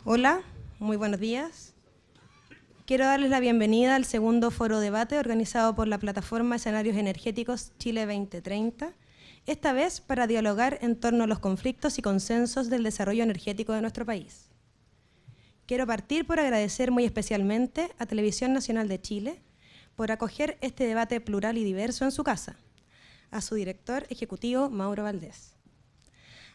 Hola, muy buenos días. Quiero darles la bienvenida al segundo foro debate organizado por la plataforma Escenarios Energéticos Chile 2030, esta vez para dialogar en torno a los conflictos y consensos del desarrollo energético de nuestro país. Quiero partir por agradecer muy especialmente a Televisión Nacional de Chile por acoger este debate plural y diverso en su casa, a su director ejecutivo Mauro Valdés.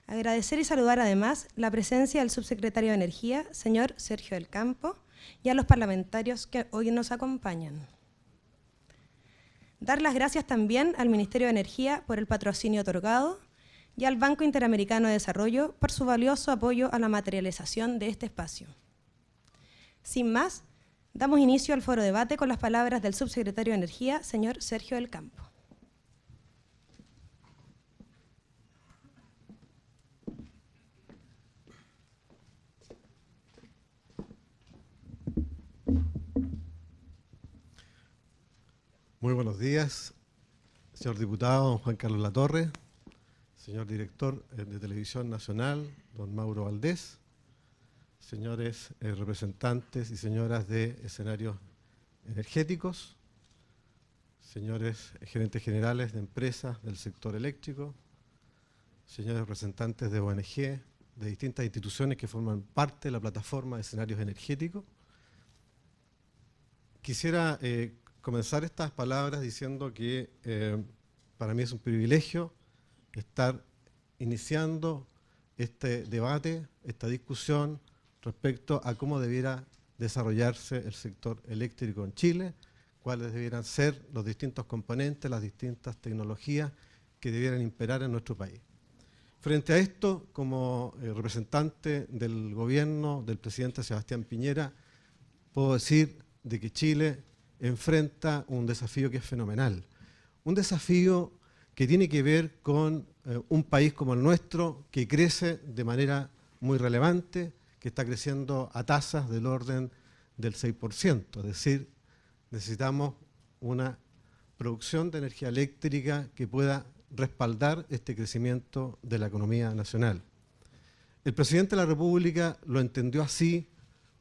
Agradecer y saludar además la presencia del subsecretario de Energía, señor Sergio del Campo, y a los parlamentarios que hoy nos acompañan. Dar las gracias también al Ministerio de Energía por el patrocinio otorgado y al Banco Interamericano de Desarrollo por su valioso apoyo a la materialización de este espacio. Sin más, damos inicio al foro debate con las palabras del subsecretario de Energía, señor Sergio del Campo. Muy buenos días, señor diputado don Juan Carlos Latorre, señor director de Televisión Nacional, don Mauro Valdés, señores representantes y señoras de Escenarios Energéticos, señores gerentes generales de empresas del sector eléctrico, señores representantes de ONG, de distintas instituciones que forman parte de la plataforma de Escenarios Energéticos. Quisiera comenzar estas palabras diciendo que para mí es un privilegio estar iniciando este debate, esta discusión respecto a cómo debiera desarrollarse el sector eléctrico en Chile, cuáles debieran ser los distintos componentes, las distintas tecnologías que debieran imperar en nuestro país. Frente a esto, como representante del gobierno del presidente Sebastián Piñera, puedo decir de que Chile enfrenta un desafío que es fenomenal. Un desafío que tiene que ver con un país como el nuestro, que crece de manera muy relevante, que está creciendo a tasas del orden del 6%. Es decir, necesitamos una producción de energía eléctrica que pueda respaldar este crecimiento de la economía nacional. El presidente de la República lo entendió así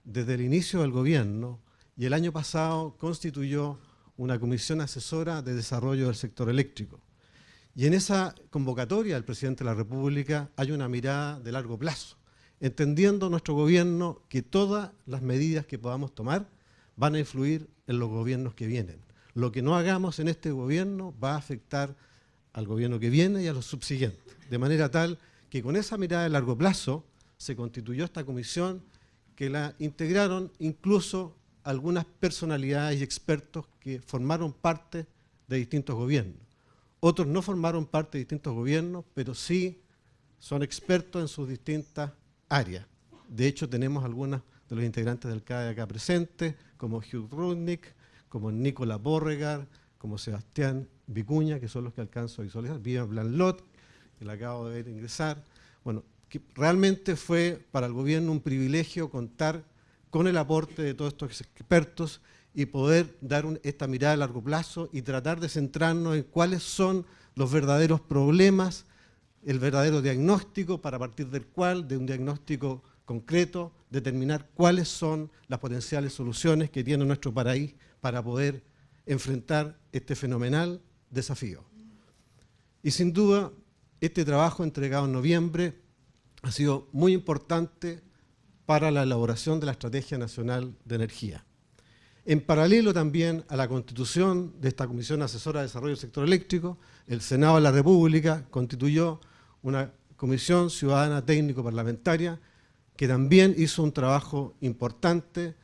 desde el inicio del gobierno, y el año pasado constituyó una comisión asesora de desarrollo del sector eléctrico. Y en esa convocatoria del presidente de la República hay una mirada de largo plazo, entendiendo nuestro gobierno que todas las medidas que podamos tomar van a influir en los gobiernos que vienen. Lo que no hagamos en este gobierno va a afectar al gobierno que viene y a los subsiguientes. De manera tal que con esa mirada de largo plazo se constituyó esta comisión que la integraron incluso algunas personalidades y expertos que formaron parte de distintos gobiernos. Otros no formaron parte de distintos gobiernos, pero sí son expertos en sus distintas áreas. De hecho, tenemos algunos de los integrantes del CADE acá presentes, como Hugh Rudnick, como Nicolás Borregar, como Sebastián Vicuña, que son los que alcanzo a visualizar, Vivian Blanlot, que la acabo de ver ingresar. Bueno, que realmente fue para el gobierno un privilegio contar con el aporte de todos estos expertos y poder dar esta mirada a largo plazo y tratar de centrarnos en cuáles son los verdaderos problemas, el verdadero diagnóstico, para partir del cual, de un diagnóstico concreto, determinar cuáles son las potenciales soluciones que tiene nuestro país para poder enfrentar este fenomenal desafío. Y sin duda, este trabajo entregado en noviembre ha sido muy importante para la elaboración de la Estrategia Nacional de Energía. En paralelo también a la constitución de esta Comisión Asesora de Desarrollo del Sector Eléctrico, el Senado de la República constituyó una Comisión Ciudadana Técnico-Parlamentaria que también hizo un trabajo importante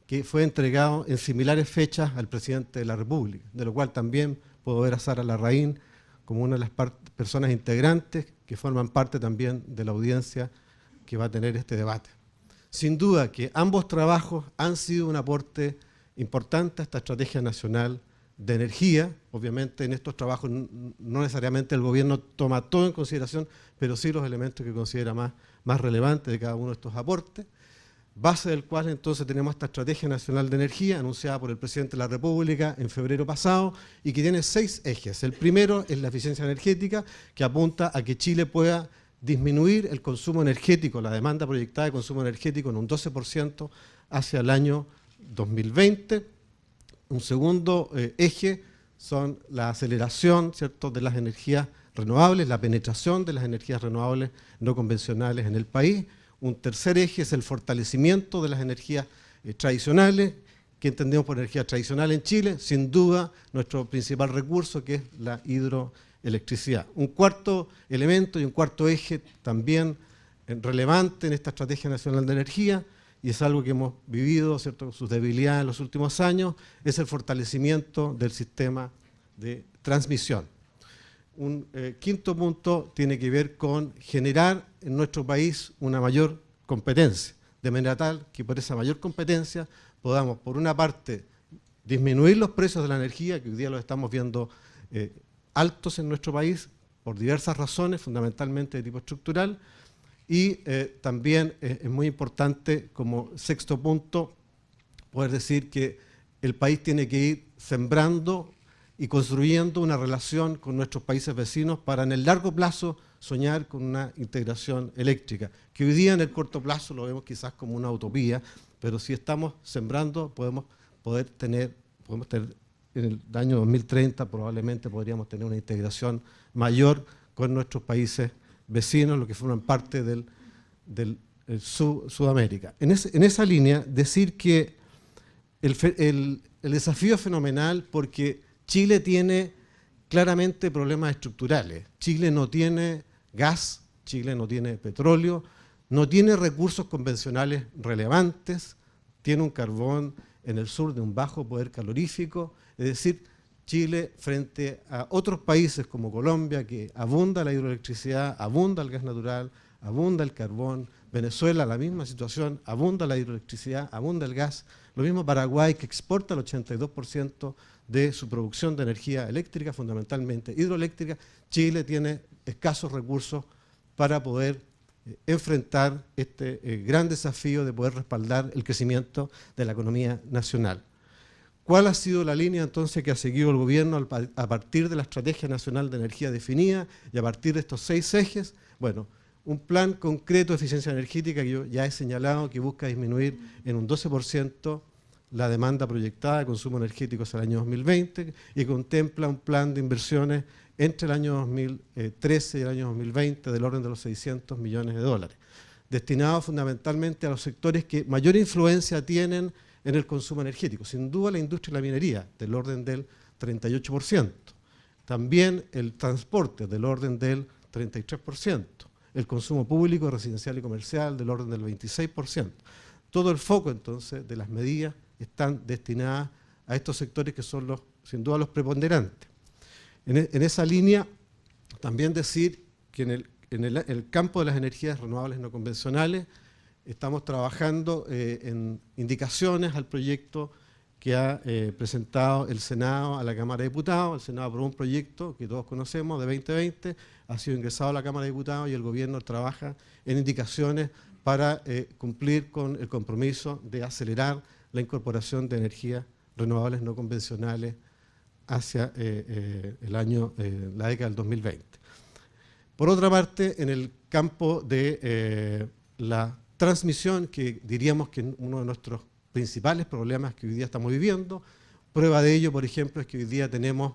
que fue entregado en similares fechas al presidente de la República, de lo cual también puedo ver a Sara Larraín como una de las personas integrantes que forman parte también de la audiencia que va a tener este debate. Sin duda que ambos trabajos han sido un aporte importante a esta Estrategia Nacional de Energía. Obviamente en estos trabajos no necesariamente el gobierno toma todo en consideración, pero sí los elementos que considera más relevantes de cada uno de estos aportes, base del cual entonces tenemos esta Estrategia Nacional de Energía anunciada por el presidente de la República en febrero pasado y que tiene 6 ejes. El primero es la eficiencia energética, que apunta a que Chile pueda disminuir el consumo energético, la demanda proyectada de consumo energético en un 12% hacia el año 2020. Un segundo eje son la aceleración, ¿cierto?, de las energías renovables, la penetración de las energías renovables no convencionales en el país. Un tercer eje es el fortalecimiento de las energías tradicionales. ¿Qué entendemos por energía tradicional en Chile? Sin duda, nuestro principal recurso, que es la hidroelectricidad. Un cuarto elemento y un cuarto eje también relevante en esta Estrategia Nacional de Energía, y es algo que hemos vivido, ¿cierto?, sus debilidades en los últimos años, es el fortalecimiento del sistema de transmisión. Un quinto punto tiene que ver con generar en nuestro país una mayor competencia, de manera tal que por esa mayor competencia podamos, por una parte, disminuir los precios de la energía, que hoy día los estamos viendo altos en nuestro país, por diversas razones, fundamentalmente de tipo estructural, y también es muy importante, como sexto punto, poder decir que el país tiene que ir sembrando y construyendo una relación con nuestros países vecinos para en el largo plazo soñar con una integración eléctrica, que hoy día en el corto plazo lo vemos quizás como una utopía, pero si estamos sembrando podemos tener en el año 2030 probablemente podríamos tener una integración mayor con nuestros países vecinos, los que forman parte del Sudamérica. En esa línea, decir que el desafío es fenomenal porque Chile tiene claramente problemas estructurales. Chile no tiene gas, Chile no tiene petróleo, no tiene recursos convencionales relevantes, tiene un carbón en el sur de un bajo poder calorífico, es decir, Chile frente a otros países como Colombia, que abunda la hidroelectricidad, abunda el gas natural, abunda el carbón, Venezuela la misma situación, abunda la hidroelectricidad, abunda el gas, lo mismo Paraguay, que exporta el 82% de su producción de energía eléctrica, fundamentalmente hidroeléctrica. Chile tiene escasos recursos para poder enfrentar este gran desafío de poder respaldar el crecimiento de la economía nacional. ¿Cuál ha sido la línea entonces que ha seguido el gobierno a partir de la Estrategia Nacional de Energía definida y a partir de estos 6 ejes? Bueno, un plan concreto de eficiencia energética que yo ya he señalado, que busca disminuir en un 12% la demanda proyectada de consumo energético hacia el año 2020 y contempla un plan de inversiones entre el año 2013 y el año 2020 del orden de los 600 millones de dólares, destinado fundamentalmente a los sectores que mayor influencia tienen en el consumo energético. Sin duda la industria y la minería, del orden del 38%. También el transporte, del orden del 33%. El consumo público, residencial y comercial, del orden del 26%. Todo el foco, entonces, de las medidas están destinadas a estos sectores que son sin duda los preponderantes. En esa línea, también decir que en el campo de las energías renovables no convencionales estamos trabajando en indicaciones al proyecto que ha presentado el Senado a la Cámara de Diputados. El Senado aprobó un proyecto que todos conocemos de 2020, ha sido ingresado a la Cámara de Diputados y el gobierno trabaja en indicaciones para cumplir con el compromiso de acelerar la incorporación de energías renovables no convencionales hacia la década del 2020. Por otra parte, en el campo de la transmisión, que diríamos que es uno de nuestros principales problemas que hoy día estamos viviendo, prueba de ello, por ejemplo, es que hoy día tenemos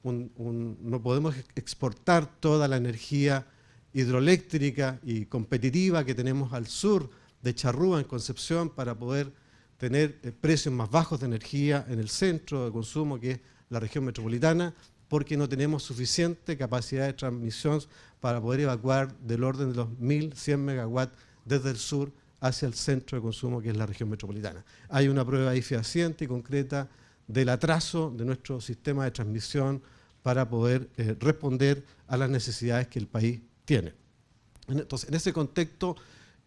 no podemos exportar toda la energía hidroeléctrica y competitiva que tenemos al sur de Charrúa, en Concepción, para poder tener precios más bajos de energía en el centro de consumo, que es la región metropolitana, porque no tenemos suficiente capacidad de transmisión para poder evacuar del orden de los 1.100 megawatts desde el sur hacia el centro de consumo, que es la región metropolitana. Hay una prueba ahí fehaciente y concreta del atraso de nuestro sistema de transmisión para poder responder a las necesidades que el país tiene. Entonces, en ese contexto,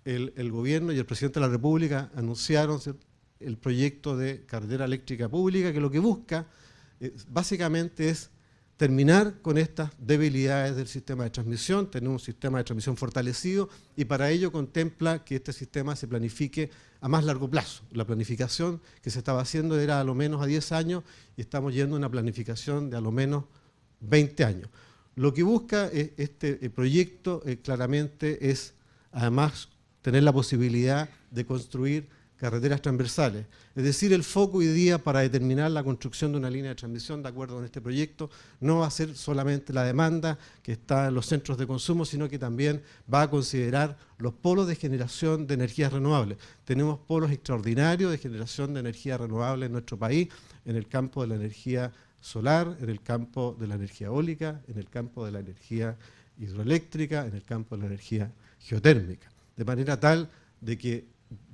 el gobierno y el presidente de la República anunciaron, ¿cierto?, el proyecto de carretera eléctrica pública, que lo que busca básicamente es terminar con estas debilidades del sistema de transmisión, tener un sistema de transmisión fortalecido, y para ello contempla que este sistema se planifique a más largo plazo. La planificación que se estaba haciendo era a lo menos a 10 años y estamos yendo a una planificación de a lo menos 20 años. Lo que busca este proyecto claramente es, además, tener la posibilidad de construir carreteras transversales. Es decir, el foco hoy día para determinar la construcción de una línea de transmisión, de acuerdo con este proyecto, no va a ser solamente la demanda que está en los centros de consumo, sino que también va a considerar los polos de generación de energías renovables. Tenemos polos extraordinarios de generación de energía renovable en nuestro país, en el campo de la energía solar, en el campo de la energía eólica, en el campo de la energía hidroeléctrica, en el campo de la energía geotérmica. De manera tal de que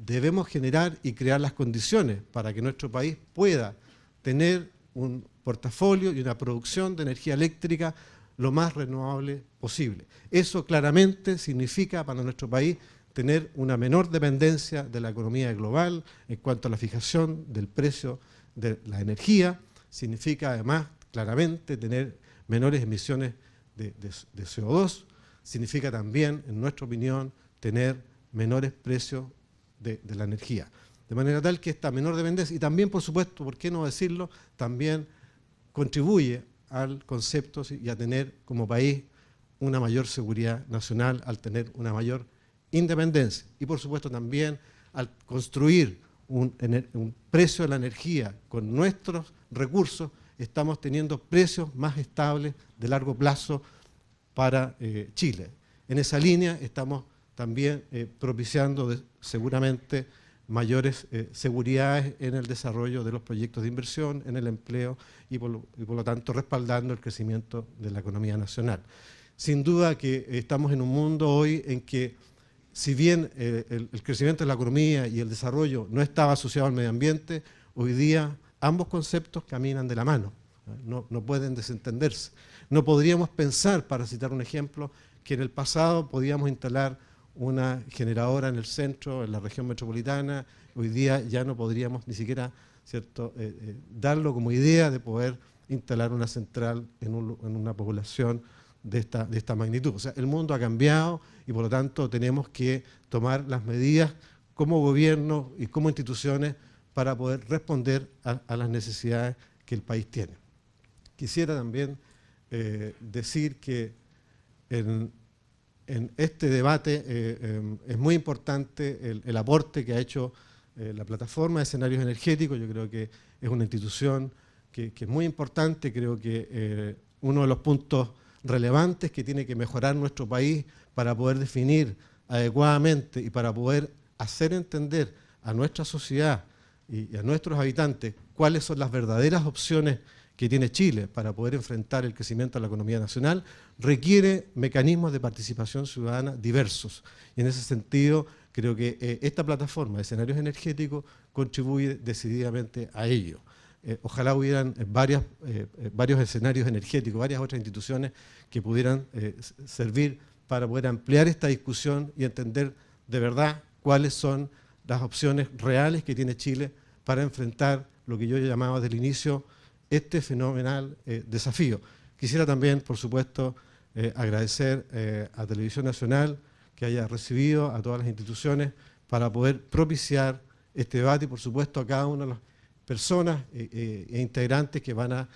debemos generar y crear las condiciones para que nuestro país pueda tener un portafolio y una producción de energía eléctrica lo más renovable posible. Eso claramente significa para nuestro país tener una menor dependencia de la economía global en cuanto a la fijación del precio de la energía, significa además claramente tener menores emisiones de CO2, significa también, en nuestra opinión, tener menores precios de la energía. De manera tal que esta menor dependencia, y también, por supuesto, ¿por qué no decirlo?, también contribuye al concepto y a tener como país una mayor seguridad nacional, al tener una mayor independencia. Y por supuesto también al construir un precio de la energía con nuestros recursos, estamos teniendo precios más estables de largo plazo para Chile. En esa línea estamos también propiciando seguramente mayores seguridades en el desarrollo de los proyectos de inversión, en el empleo y por lo tanto respaldando el crecimiento de la economía nacional. Sin duda que estamos en un mundo hoy en que, si bien el crecimiento de la economía y el desarrollo no estaba asociado al medio ambiente, hoy día ambos conceptos caminan de la mano, no pueden desentenderse. No podríamos pensar, para citar un ejemplo, que en el pasado podíamos instalar una generadora en el centro, en la región metropolitana. Hoy día ya no podríamos ni siquiera, ¿cierto?, darlo como idea de poder instalar una central en una población de esta magnitud. O sea, el mundo ha cambiado y por lo tanto tenemos que tomar las medidas como gobierno y como instituciones para poder responder a las necesidades que el país tiene. Quisiera también decir que en este debate es muy importante el aporte que ha hecho la plataforma de escenarios energéticos. Yo creo que es una institución que es muy importante. Creo que uno de los puntos relevantes que tiene que mejorar nuestro país para poder definir adecuadamente y para poder hacer entender a nuestra sociedad y a nuestros habitantes cuáles son las verdaderas opciones que tiene Chile para poder enfrentar el crecimiento de la economía nacional, requiere mecanismos de participación ciudadana diversos. Y en ese sentido, creo que esta plataforma de escenarios energéticos contribuye decididamente a ello. Ojalá hubieran varios escenarios energéticos, varias otras instituciones que pudieran servir para poder ampliar esta discusión y entender de verdad cuáles son las opciones reales que tiene Chile para enfrentar lo que yo he llamado desde el inicio este fenomenal desafío. Quisiera también, por supuesto, agradecer a Televisión Nacional que haya recibido a todas las instituciones para poder propiciar este debate y, por supuesto, a cada una de las personas e integrantes que van a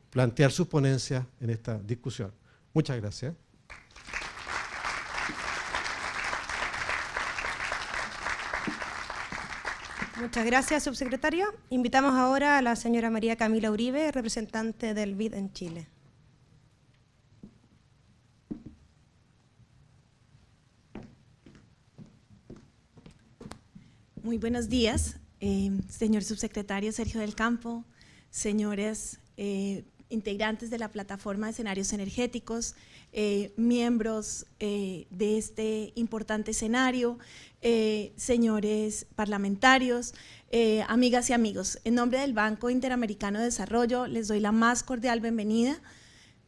plantear sus ponencias en esta discusión. Muchas gracias. Muchas gracias, subsecretario. Invitamos ahora a la señora María Camila Uribe, representante del BID en Chile. Muy buenos días, señor subsecretario Sergio del Campo, señores integrantes de la plataforma de escenarios energéticos, miembros de este importante escenario, señores parlamentarios, amigas y amigos. En nombre del Banco Interamericano de Desarrollo les doy la más cordial bienvenida.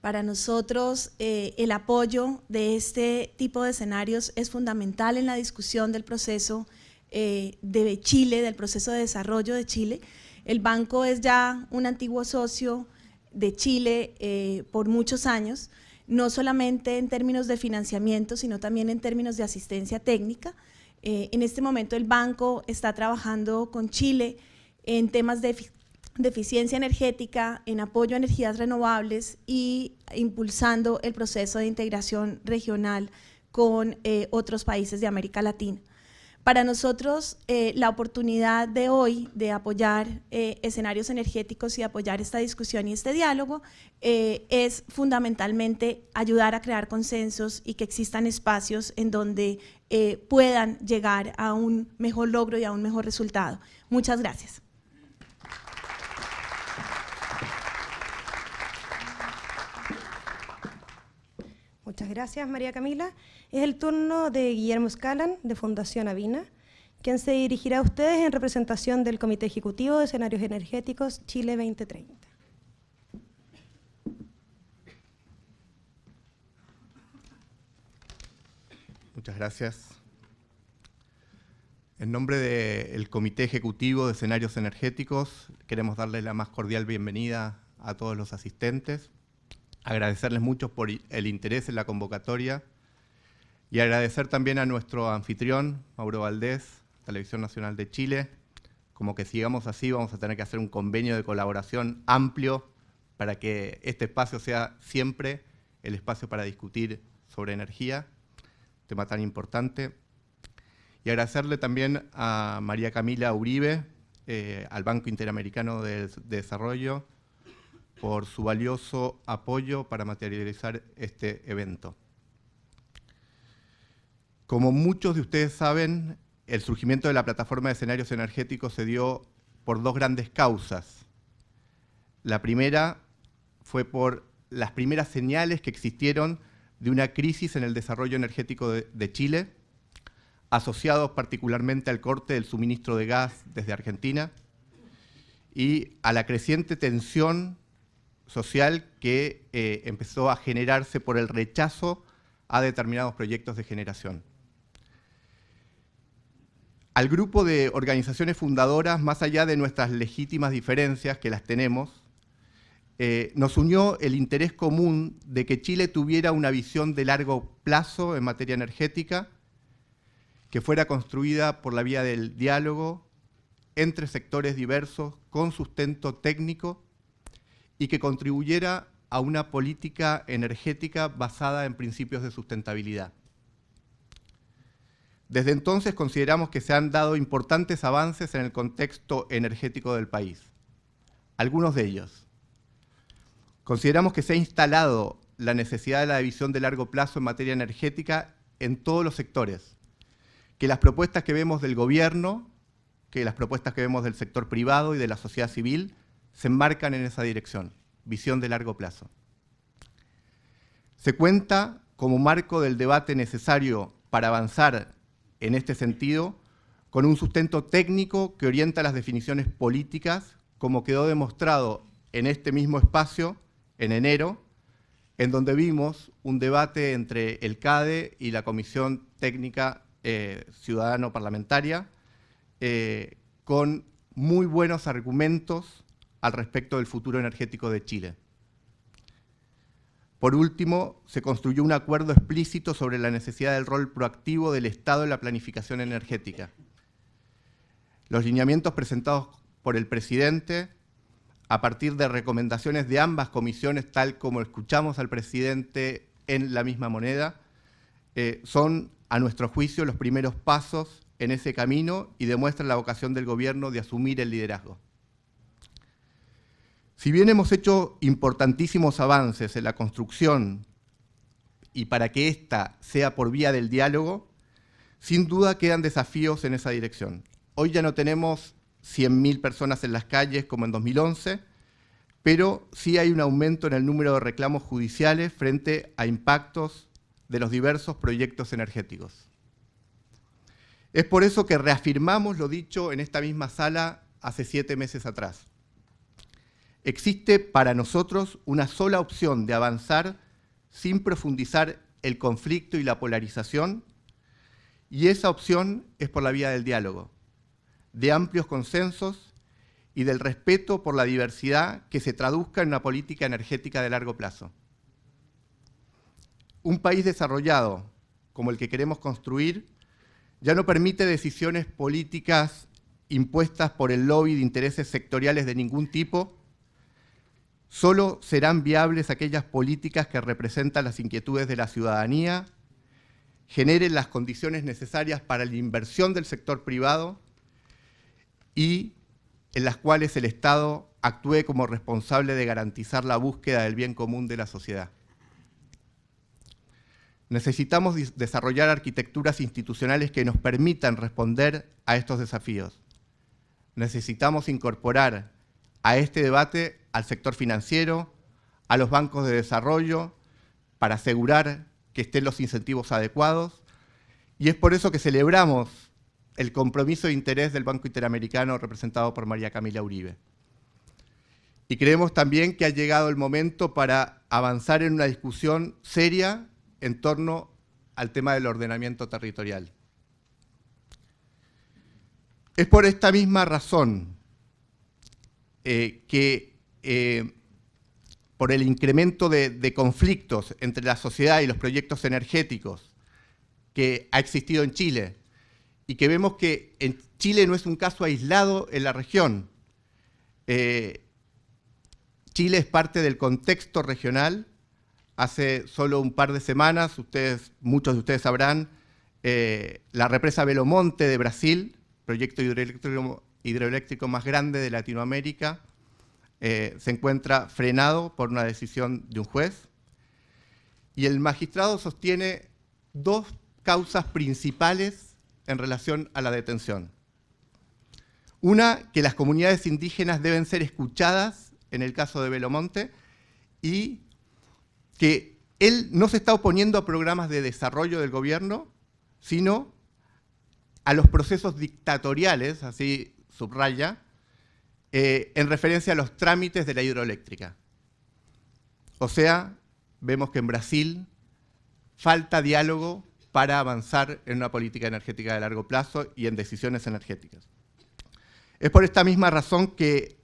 Para nosotros el apoyo de este tipo de escenarios es fundamental en la discusión del proceso de Chile, del proceso de desarrollo de Chile. El banco es ya un antiguo socio de Chile por muchos años, no solamente en términos de financiamiento, sino también en términos de asistencia técnica. En este momento el banco está trabajando con Chile en temas de de eficiencia energética, en apoyo a energías renovables y impulsando el proceso de integración regional con otros países de América Latina. Para nosotros, la oportunidad de hoy de apoyar escenarios energéticos y apoyar esta discusión y este diálogo es fundamentalmente ayudar a crear consensos y que existan espacios en donde puedan llegar a un mejor logro y a un mejor resultado. Muchas gracias. Muchas gracias, María Camila. Es el turno de Guillermo Scalan, de Fundación Avina, quien se dirigirá a ustedes en representación del Comité Ejecutivo de Escenarios Energéticos Chile 2030. Muchas gracias. En nombre del Comité Ejecutivo de Escenarios Energéticos, queremos darles la más cordial bienvenida a todos los asistentes, agradecerles mucho por el interés en la convocatoria y agradecer también a nuestro anfitrión, Mauro Valdés, Televisión Nacional de Chile. Como que sigamos así, vamos a tener que hacer un convenio de colaboración amplio para que este espacio sea siempre el espacio para discutir sobre energía, tema tan importante. Y agradecerle también a María Camila Uribe, al Banco Interamericano de Desarrollo, por su valioso apoyo para materializar este evento. Como muchos de ustedes saben, el surgimiento de la plataforma de escenarios energéticos se dio por dos grandes causas. La primera fue por las primeras señales que existieron de una crisis en el desarrollo energético de Chile, asociados particularmente al corte del suministro de gas desde Argentina y a la creciente tensión social que empezó a generarse por el rechazo a determinados proyectos de generación. Al grupo de organizaciones fundadoras, más allá de nuestras legítimas diferencias, que las tenemos, nos unió el interés común de que Chile tuviera una visión de largo plazo en materia energética, que fuera construida por la vía del diálogo entre sectores diversos, con sustento técnico, y que contribuyera a una política energética basada en principios de sustentabilidad. Desde entonces consideramos que se han dado importantes avances en el contexto energético del país. Algunos de ellos. Consideramos que se ha instalado la necesidad de la visión de largo plazo en materia energética en todos los sectores, que las propuestas que vemos del gobierno, que las propuestas que vemos del sector privado y de la sociedad civil se enmarcan en esa dirección, visión de largo plazo. Se cuenta como marco del debate necesario para avanzar en este sentido con un sustento técnico que orienta las definiciones políticas, como quedó demostrado en este mismo espacio en enero, en donde vimos un debate entre el CADE y la Comisión Técnica Ciudadano-Parlamentaria, con muy buenos argumentos al respecto del futuro energético de Chile. Por último, se construyó un acuerdo explícito sobre la necesidad del rol proactivo del Estado en la planificación energética. Los lineamientos presentados por el presidente, a partir de recomendaciones de ambas comisiones, tal como escuchamos al presidente en La Misma Moneda, son, a nuestro juicio, los primeros pasos en ese camino y demuestran la vocación del gobierno de asumir el liderazgo. Si bien hemos hecho importantísimos avances en la construcción y para que ésta sea por vía del diálogo, sin duda quedan desafíos en esa dirección. Hoy ya no tenemos 100.000 personas en las calles como en 2011, pero sí hay un aumento en el número de reclamos judiciales frente a impactos de los diversos proyectos energéticos. Es por eso que reafirmamos lo dicho en esta misma sala hace 7 meses atrás. Existe para nosotros una sola opción de avanzar sin profundizar el conflicto y la polarización, y esa opción es por la vía del diálogo, de amplios consensos y del respeto por la diversidad que se traduzca en una política energética de largo plazo. Un país desarrollado, como el que queremos construir, ya no permite decisiones políticas impuestas por el lobby de intereses sectoriales de ningún tipo. Solo serán viables aquellas políticas que representan las inquietudes de la ciudadanía, generen las condiciones necesarias para la inversión del sector privado y en las cuales el Estado actúe como responsable de garantizar la búsqueda del bien común de la sociedad. Necesitamos desarrollar arquitecturas institucionales que nos permitan responder a estos desafíos. Necesitamos incorporar a este debate al sector financiero, a los bancos de desarrollo, para asegurar que estén los incentivos adecuados, y es por eso que celebramos el compromiso de interés del Banco Interamericano representado por María Camila Uribe. Y creemos también que ha llegado el momento para avanzar en una discusión seria en torno al tema del ordenamiento territorial. Es por esta misma razón por el incremento de conflictos entre la sociedad y los proyectos energéticos que ha existido en Chile, y que vemos que en Chile no es un caso aislado en la región. Chile es parte del contexto regional. Hace solo un par de semanas, muchos de ustedes sabrán, la represa Belo Monte de Brasil, proyecto hidroeléctrico más grande de Latinoamérica, se encuentra frenado por una decisión de un juez. Y el magistrado sostiene dos causas principales en relación a la detención. Una, que las comunidades indígenas deben ser escuchadas en el caso de Belo Monte, y que él no se está oponiendo a programas de desarrollo del gobierno, sino a los procesos dictatoriales, así subraya, en referencia a los trámites de la hidroeléctrica. O sea, vemos que en Brasil falta diálogo para avanzar en una política energética de largo plazo y en decisiones energéticas. Es por esta misma razón que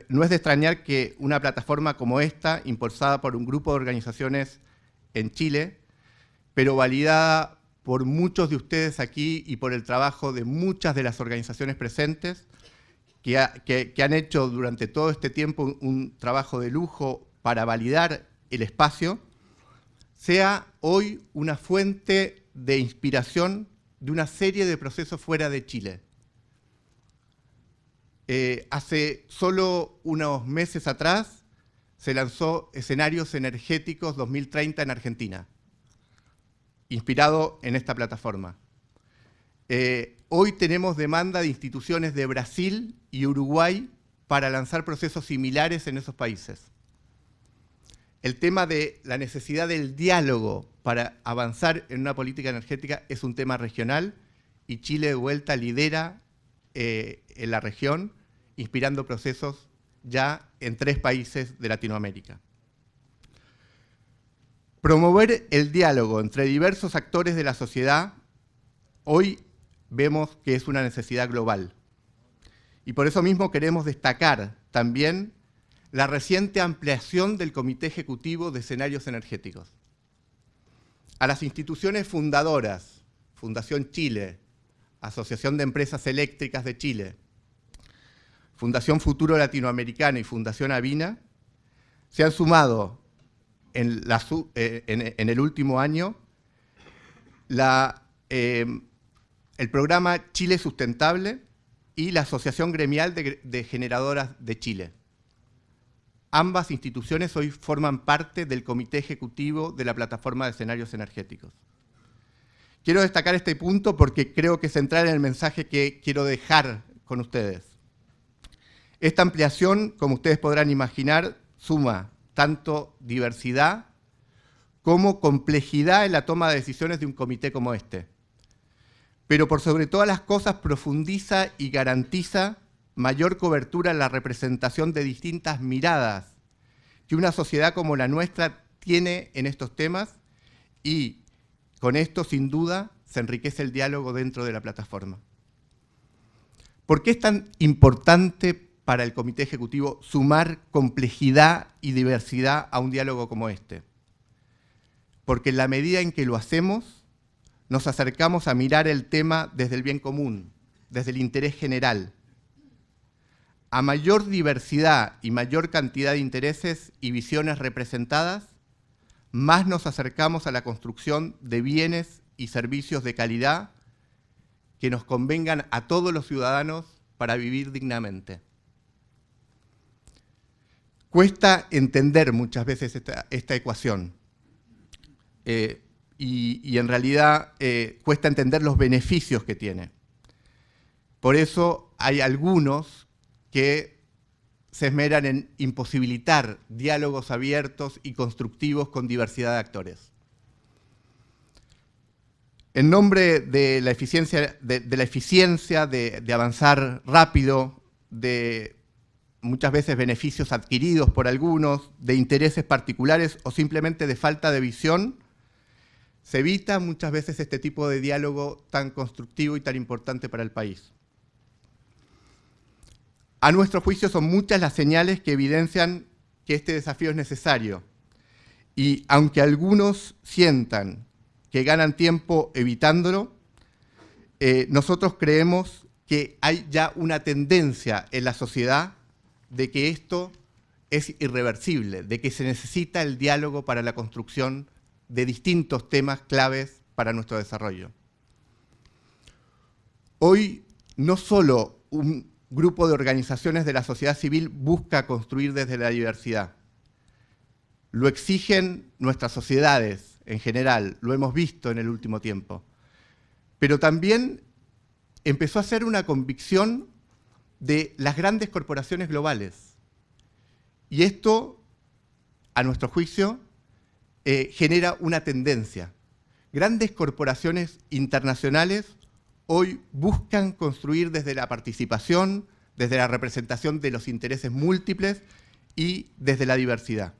no es de extrañar que una plataforma como esta, impulsada por un grupo de organizaciones en Chile, pero validada por muchos de ustedes aquí y por el trabajo de muchas de las organizaciones presentes, que han hecho durante todo este tiempo un trabajo de lujo para validar el espacio, sea hoy una fuente de inspiración de una serie de procesos fuera de Chile. Hace solo unos meses atrás se lanzó Escenarios Energéticos 2030 en Argentina, inspirado en esta plataforma. Hoy tenemos demanda de instituciones de Brasil y Uruguay para lanzar procesos similares en esos países. El tema de la necesidad del diálogo para avanzar en una política energética es un tema regional, y Chile de vuelta lidera en la región, inspirando procesos ya en 3 países de Latinoamérica. Promover el diálogo entre diversos actores de la sociedad, hoy vemos que es una necesidad global. Y por eso mismo queremos destacar también la reciente ampliación del Comité Ejecutivo de Escenarios Energéticos. A las instituciones fundadoras, Fundación Chile, Asociación de Empresas Eléctricas de Chile, Fundación Futuro Latinoamericano y Fundación Avina, se han sumado en el último año el programa Chile Sustentable y la Asociación Gremial de Generadoras de Chile. Ambas instituciones hoy forman parte del Comité Ejecutivo de la Plataforma de Escenarios Energéticos. Quiero destacar este punto porque creo que es central en el mensaje que quiero dejar con ustedes. Esta ampliación, como ustedes podrán imaginar, suma tanto diversidad como complejidad en la toma de decisiones de un comité como este. Pero por sobre todas las cosas profundiza y garantiza mayor cobertura en la representación de distintas miradas que una sociedad como la nuestra tiene en estos temas, y con esto, sin duda, se enriquece el diálogo dentro de la plataforma. ¿Por qué es tan importante para el Comité Ejecutivo sumar complejidad y diversidad a un diálogo como este? Porque en la medida en que lo hacemos, nos acercamos a mirar el tema desde el bien común, desde el interés general, a mayor diversidad y mayor cantidad de intereses y visiones representadas, más nos acercamos a la construcción de bienes y servicios de calidad que nos convengan a todos los ciudadanos para vivir dignamente. Cuesta entender muchas veces esta ecuación y en realidad cuesta entender los beneficios que tiene. Por eso hay algunos que se esmeran en imposibilitar diálogos abiertos y constructivos con diversidad de actores. En nombre de la eficiencia, de avanzar rápido, de muchas veces beneficios adquiridos por algunos, de intereses particulares o simplemente de falta de visión, se evita muchas veces este tipo de diálogo tan constructivo y tan importante para el país. A nuestro juicio son muchas las señales que evidencian que este desafío es necesario y aunque algunos sientan que ganan tiempo evitándolo, nosotros creemos que hay ya una tendencia en la sociedad de que esto es irreversible, de que se necesita el diálogo para la construcción de distintos temas claves para nuestro desarrollo. Hoy no solo un grupo de organizaciones de la sociedad civil busca construir desde la diversidad. Lo exigen nuestras sociedades en general, lo hemos visto en el último tiempo. Pero también empezó a ser una convicción de las grandes corporaciones globales. Y esto, a nuestro juicio, genera una tendencia. Grandes corporaciones internacionales hoy buscan construir desde la participación, desde la representación de los intereses múltiples y desde la diversidad.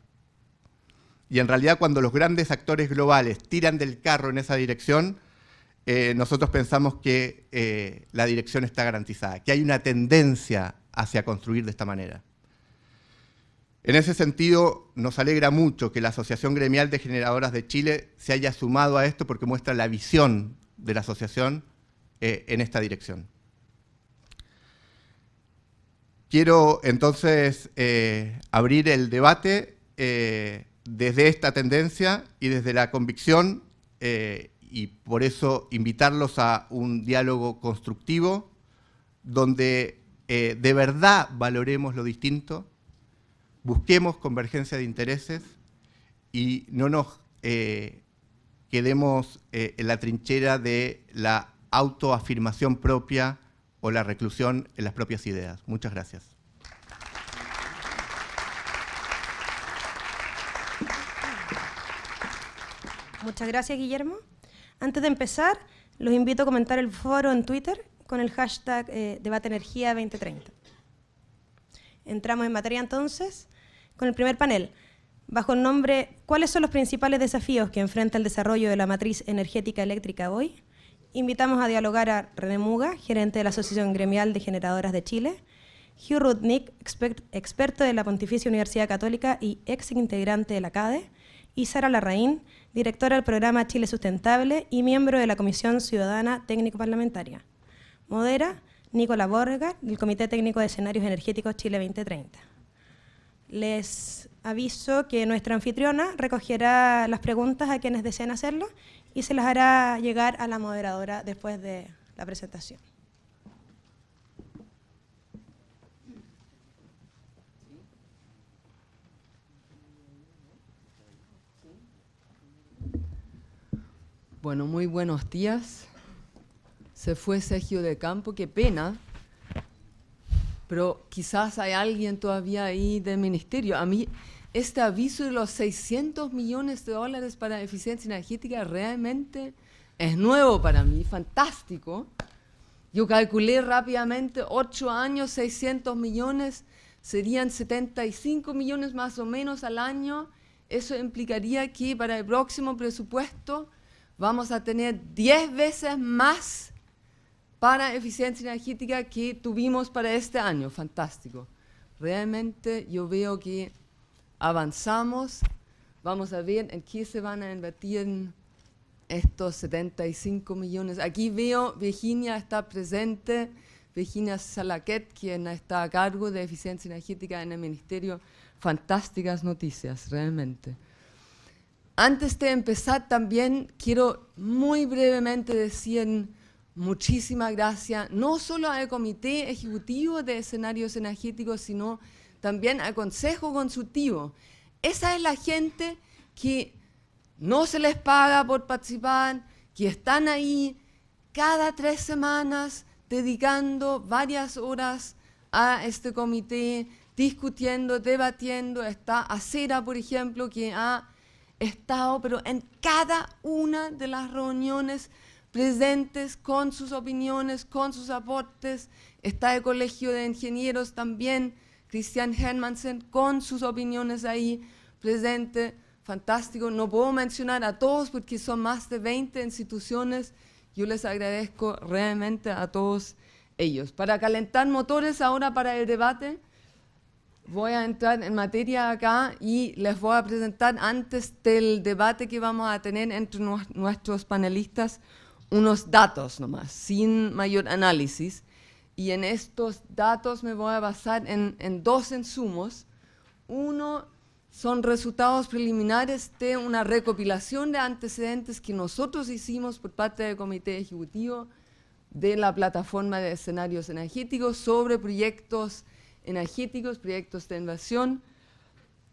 Y en realidad cuando los grandes actores globales tiran del carro en esa dirección, nosotros pensamos que la dirección está garantizada, que hay una tendencia hacia construir de esta manera. En ese sentido, nos alegra mucho que la Asociación Gremial de Generadoras de Chile se haya sumado a esto porque muestra la visión de la asociación en esta dirección. Quiero entonces abrir el debate desde esta tendencia y desde la convicción y por eso invitarlos a un diálogo constructivo donde de verdad valoremos lo distinto, busquemos convergencia de intereses y no nos quedemos en la trinchera de la autoafirmación propia o la reclusión en las propias ideas. Muchas gracias. Muchas gracias, Guillermo. Antes de empezar, los invito a comentar el foro en Twitter con el hashtag DebateEnergía 2030. Entramos en materia entonces con el primer panel. Bajo el nombre ¿Cuáles son los principales desafíos que enfrenta el desarrollo de la matriz energética eléctrica hoy?, invitamos a dialogar a René Muga, gerente de la Asociación Gremial de Generadoras de Chile, Hugh Rudnick, experto de la Pontificia Universidad Católica y ex integrante de la CADE, y Sara Larraín, directora del programa Chile Sustentable y miembro de la Comisión Ciudadana Técnico Parlamentaria. Modera Nicola Borga, del Comité Técnico de Escenarios Energéticos Chile 2030. Les aviso que nuestra anfitriona recogerá las preguntas a quienes deseen hacerlo y se las hará llegar a la moderadora después de la presentación. Bueno, muy buenos días. Se fue Sergio del Campo, qué pena, pero quizás hay alguien todavía ahí del ministerio. A mí este aviso de los 600 millones de dólares para eficiencia energética realmente es nuevo para mí, fantástico. Yo calculé rápidamente, 8 años, 600 millones, serían 75 millones más o menos al año. Eso implicaría que para el próximo presupuesto vamos a tener 10 veces más para eficiencia energética que tuvimos para este año. Fantástico. Realmente yo veo que avanzamos. Vamos a ver en qué se van a invertir estos 75 millones. Aquí veo, Virginia está presente, Virginia Salaquet, quien está a cargo de eficiencia energética en el Ministerio. Fantásticas noticias, realmente. Antes de empezar, también quiero muy brevemente decir muchísimas gracias, no solo al Comité Ejecutivo de Escenarios Energéticos, sino también al Consejo Consultivo. Esa es la gente que no se les paga por participar, que están ahí cada 3 semanas dedicando varias horas a este comité, discutiendo, debatiendo. Está Acera, por ejemplo, que ha estado pero en cada una de las reuniones presentes con sus opiniones, con sus aportes. Está el Colegio de Ingenieros también, Christian Hermansen, con sus opiniones ahí presente. Fantástico. No puedo mencionar a todos porque son más de 20 instituciones. Yo les agradezco realmente a todos ellos. Para calentar motores ahora para el debate, voy a entrar en materia acá y les voy a presentar antes del debate que vamos a tener entre nuestros panelistas unos datos nomás, sin mayor análisis. Y en estos datos me voy a basar en 2 insumos. Uno son resultados preliminares de una recopilación de antecedentes que nosotros hicimos por parte del Comité Ejecutivo de la Plataforma de Escenarios Energéticos sobre proyectos energéticos, proyectos de inversión.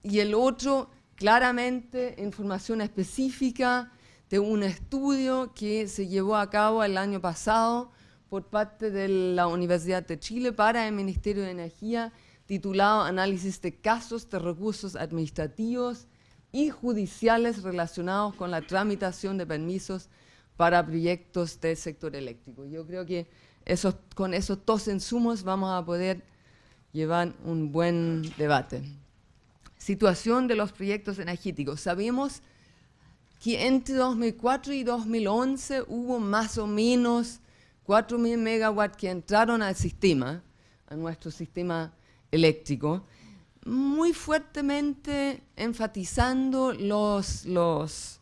Y el otro, claramente, información específica de un estudio que se llevó a cabo el año pasado por parte de la Universidad de Chile para el Ministerio de Energía, titulado Análisis de casos de recursos administrativos y judiciales relacionados con la tramitación de permisos para proyectos del sector eléctrico. Yo creo que con esos 2 insumos vamos a poder llevar un buen debate. Situación de los proyectos energéticos. Sabemos que entre 2004 y 2011 hubo más o menos 4.000 megawatts que entraron al sistema, a nuestro sistema eléctrico, muy fuertemente enfatizando los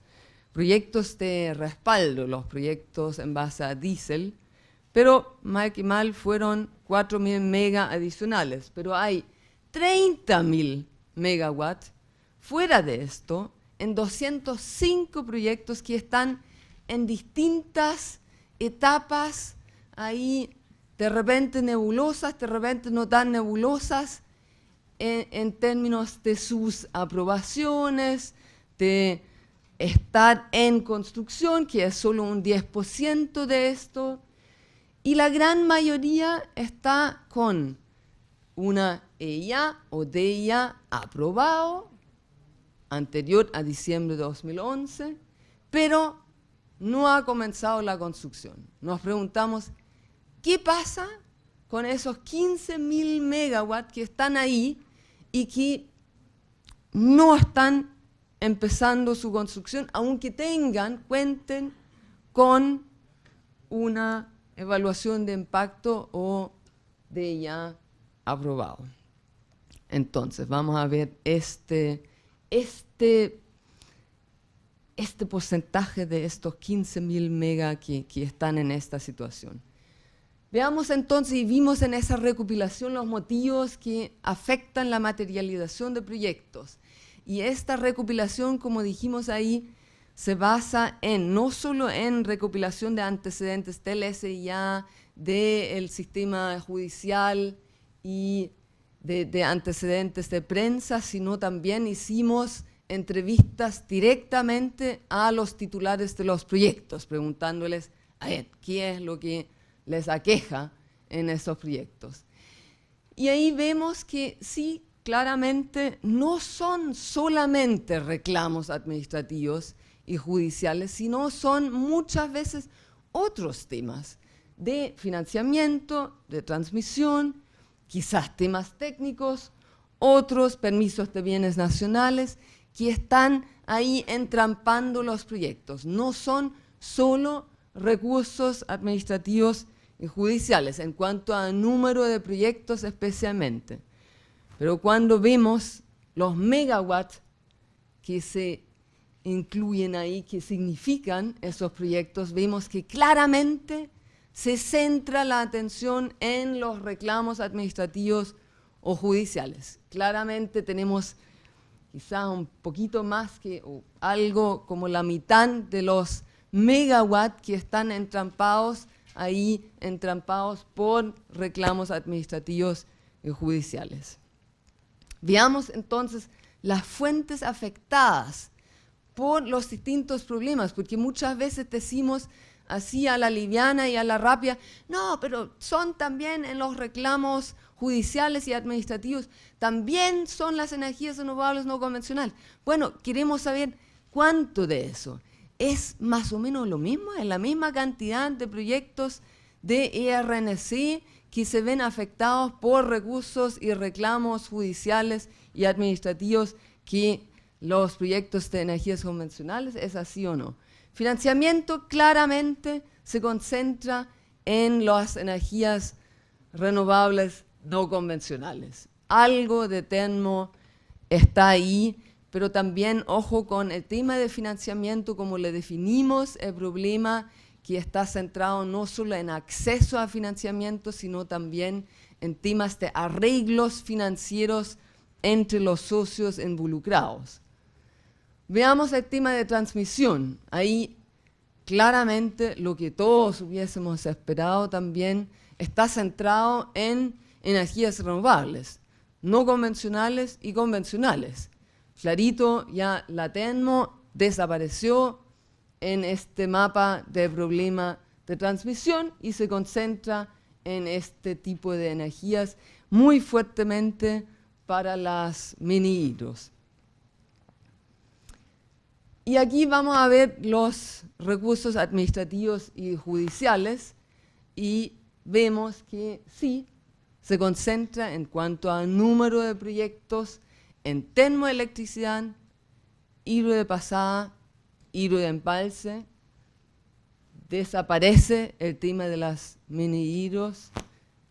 proyectos de respaldo, los proyectos en base a diésel, pero mal que mal fueron 4.000 mega adicionales, pero hay 30.000 megawatts fuera de esto en 205 proyectos que están en distintas etapas ahí, de repente nebulosas, de repente no tan nebulosas, en términos de sus aprobaciones, de estar en construcción, que es solo un 10% de esto, y la gran mayoría está con una EIA o DIA aprobado, anterior a diciembre de 2011, pero no ha comenzado la construcción. Nos preguntamos, ¿qué pasa con esos 15.000 megawatts que están ahí y que no están empezando su construcción, aunque cuenten con una evaluación de impacto o de ya aprobado? Entonces, vamos a ver este porcentaje de estos 15.000 mega que están en esta situación. Veamos entonces, y vimos en esa recopilación los motivos que afectan la materialización de proyectos. Y esta recopilación, como dijimos ahí, se basa no solo en recopilación de antecedentes del SIA, del sistema judicial y de antecedentes de prensa, sino también hicimos entrevistas directamente a los titulares de los proyectos, preguntándoles a ver, qué es lo que les aqueja en esos proyectos. Y ahí vemos que sí, claramente no son solamente reclamos administrativos y judiciales, sino son muchas veces otros temas de financiamiento, de transmisión, quizás temas técnicos, otros permisos de bienes nacionales que están ahí entrampando los proyectos. No son solo recursos administrativos y judiciales en cuanto a número de proyectos especialmente. Pero cuando vemos los megawatts que se incluyen ahí, que significan esos proyectos, vemos que claramente se centra la atención en los reclamos administrativos o judiciales. Claramente tenemos quizás un poquito más que o algo como la mitad de los megawatts que están entrampados ahí, entrampados por reclamos administrativos y judiciales. Veamos entonces las fuentes afectadas por los distintos problemas, porque muchas veces decimos así a la liviana y a la rápida, no, pero son también en los reclamos judiciales y administrativos, también son las energías renovables no convencionales. Bueno, queremos saber cuánto de eso. ¿Es más o menos lo mismo? ¿Es la misma cantidad de proyectos de ERNC que se ven afectados por recursos y reclamos judiciales y administrativos que los proyectos de energías convencionales? ¿Es así o no? Financiamiento claramente se concentra en las energías renovables no convencionales. Algo de Tenmo está ahí, pero también, ojo con el tema de financiamiento, como le definimos, el problema que está centrado no solo en acceso a financiamiento, sino también en temas de arreglos financieros entre los socios involucrados. Veamos el tema de transmisión. Ahí claramente lo que todos hubiésemos esperado también está centrado en energías renovables, no convencionales y convencionales. Clarito, ya la Tenmo desapareció en este mapa de problema de transmisión y se concentra en este tipo de energías muy fuertemente para las mini hidros. Y aquí vamos a ver los recursos administrativos y judiciales y vemos que sí, se concentra en cuanto a número de proyectos en termoelectricidad, hidro de pasada, hidro de embalse. Desaparece el tema de las mini hidros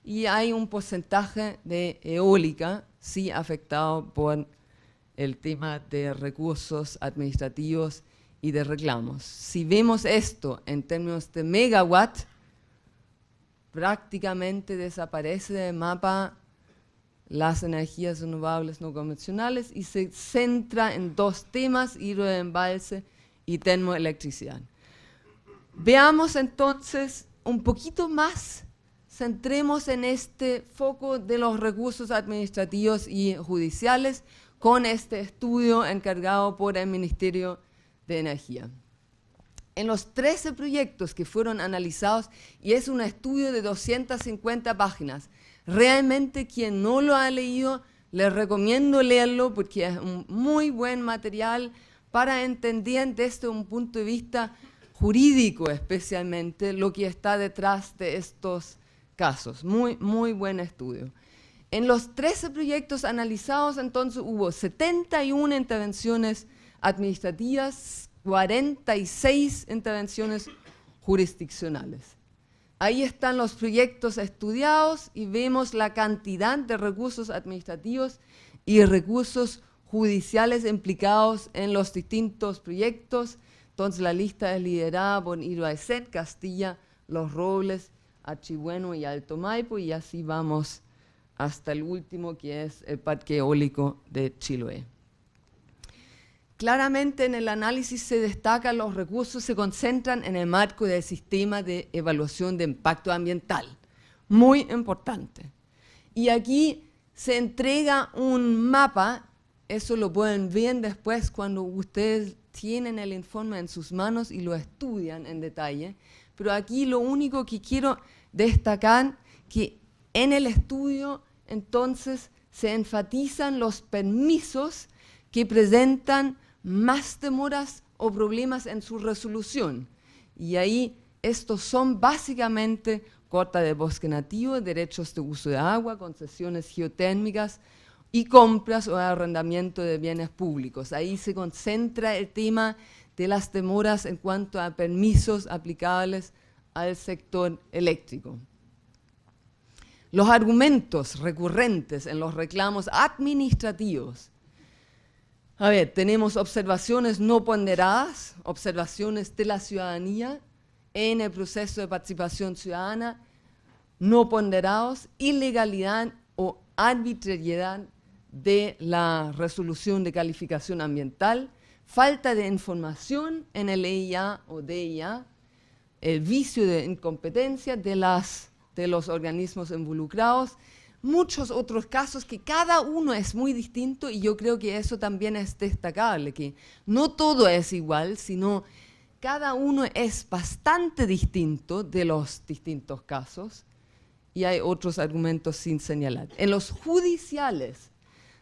y hay un porcentaje de eólica, sí afectado por el tema de recursos administrativos y de reclamos. Si vemos esto en términos de megawatt, prácticamente desaparece del mapa las energías renovables no convencionales y se centra en dos temas, hidro de embalse y termoelectricidad. Veamos entonces un poquito más, centremos en este foco de los recursos administrativos y judiciales con este estudio encargado por el Ministerio de Energía. En los 13 proyectos que fueron analizados, y es un estudio de 250 páginas, realmente quien no lo ha leído, les recomiendo leerlo porque es un muy buen material para entender desde un punto de vista jurídico especialmente lo que está detrás de estos casos. Muy, muy buen estudio. En los 13 proyectos analizados, entonces, hubo 71 intervenciones administrativas, 46 intervenciones jurisdiccionales. Ahí están los proyectos estudiados y vemos la cantidad de recursos administrativos y recursos judiciales implicados en los distintos proyectos. Entonces la lista es liderada por Hidro Aysén, Castilla, Los Robles, Achibueno y Alto Maipo, y así vamos hasta el último, que es el Parque Eólico de Chiloé. Claramente en el análisis se destacan los recursos, se concentran en el marco del sistema de evaluación de impacto ambiental. Muy importante. Y aquí se entrega un mapa, eso lo pueden ver después cuando ustedes tienen el informe en sus manos y lo estudian en detalle, pero aquí lo único que quiero destacar que en el estudio entonces se enfatizan los permisos que presentan más demoras o problemas en su resolución. Y ahí estos son básicamente corta de bosque nativo, derechos de uso de agua, concesiones geotérmicas y compras o arrendamiento de bienes públicos. Ahí se concentra el tema de las demoras en cuanto a permisos aplicables al sector eléctrico. Los argumentos recurrentes en los reclamos administrativos. A ver, tenemos observaciones no ponderadas, observaciones de la ciudadanía en el proceso de participación ciudadana, no ponderados, ilegalidad o arbitrariedad de la resolución de calificación ambiental, falta de información en el EIA o DIA, el vicio de incompetencia de los organismos involucrados, muchos otros casos que cada uno es muy distinto, y yo creo que eso también es destacable, que no todo es igual, sino cada uno es bastante distinto de los distintos casos, y hay otros argumentos sin señalar. En los judiciales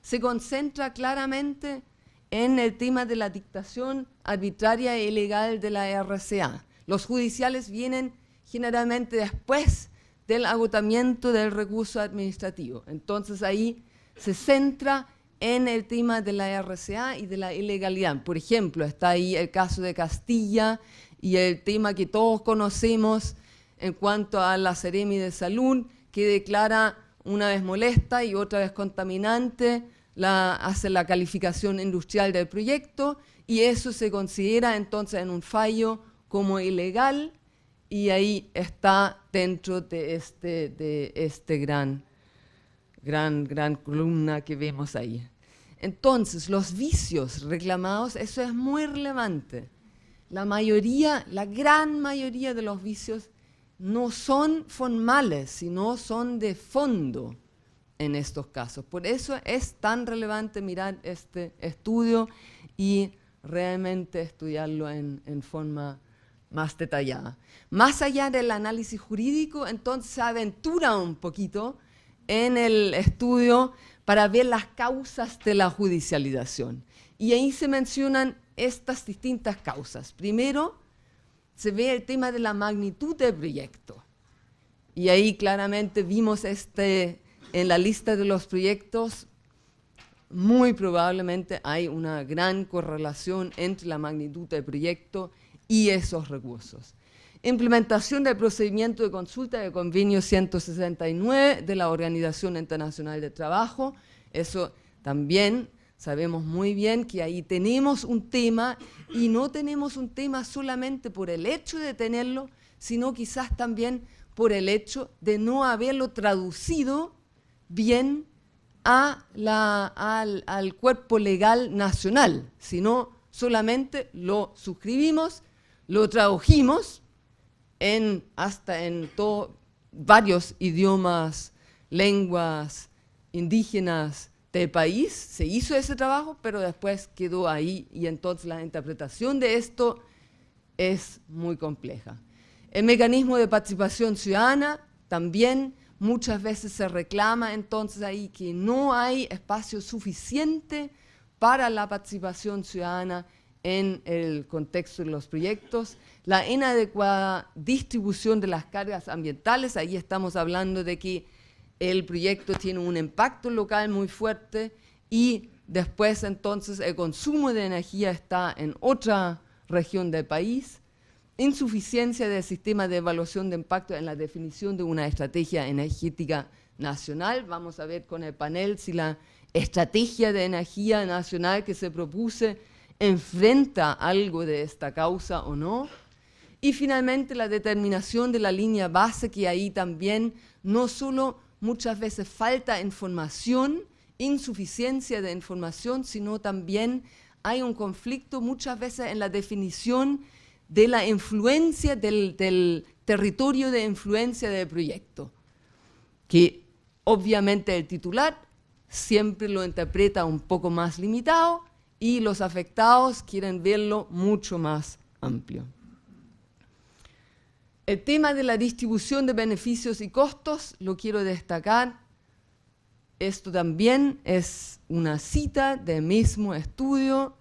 se concentra claramente en el tema de la dictación arbitraria e ilegal de la RCA. Los judiciales vienen generalmente después del agotamiento del recurso administrativo. Entonces ahí se centra en el tema de la RCA y de la ilegalidad. Por ejemplo, está ahí el caso de Castilla y el tema que todos conocemos en cuanto a la Seremi de Salud, que declara una vez molesta y otra vez contaminante, hace la calificación industrial del proyecto, y eso se considera entonces en un fallo como ilegal, y ahí está dentro de este gran columna que vemos ahí. Entonces, los vicios reclamados, eso es muy relevante. La gran mayoría de los vicios no son formales, sino son de fondo en estos casos. Por eso es tan relevante mirar este estudio y realmente estudiarlo en forma más detallada. Más allá del análisis jurídico, entonces se aventura un poquito en el estudio para ver las causas de la judicialización. Y ahí se mencionan estas distintas causas. Primero, se ve el tema de la magnitud del proyecto. Y ahí claramente vimos en la lista de los proyectos, muy probablemente hay una gran correlación entre la magnitud del proyecto y esos recursos. Implementación del procedimiento de consulta del convenio 169 de la Organización Internacional del Trabajo. Eso también sabemos muy bien que ahí tenemos un tema, y no tenemos un tema solamente por el hecho de tenerlo, sino quizás también por el hecho de no haberlo traducido bien al cuerpo legal nacional, sino solamente lo suscribimos, lo tradujimos hasta en varios idiomas, lenguas indígenas del país. Se hizo ese trabajo, pero después quedó ahí, y entonces la interpretación de esto es muy compleja. El mecanismo de participación ciudadana también muchas veces se reclama entonces ahí que no hay espacio suficiente para la participación ciudadana en el contexto de los proyectos. La inadecuada distribución de las cargas ambientales, ahí estamos hablando de que el proyecto tiene un impacto local muy fuerte, y después entonces el consumo de energía está en otra región del país. Insuficiencia del sistema de evaluación de impacto en la definición de una estrategia energética nacional. Vamos a ver con el panel si la estrategia de energía nacional que se propuso enfrenta algo de esta causa o no. Y finalmente la determinación de la línea base, que ahí también no solo muchas veces falta información, insuficiencia de información, sino también hay un conflicto muchas veces en la definición de la influencia del territorio de influencia del proyecto, que obviamente el titular siempre lo interpreta un poco más limitado y los afectados quieren verlo mucho más amplio. El tema de la distribución de beneficios y costos lo quiero destacar. Esto también es una cita del mismo estudio,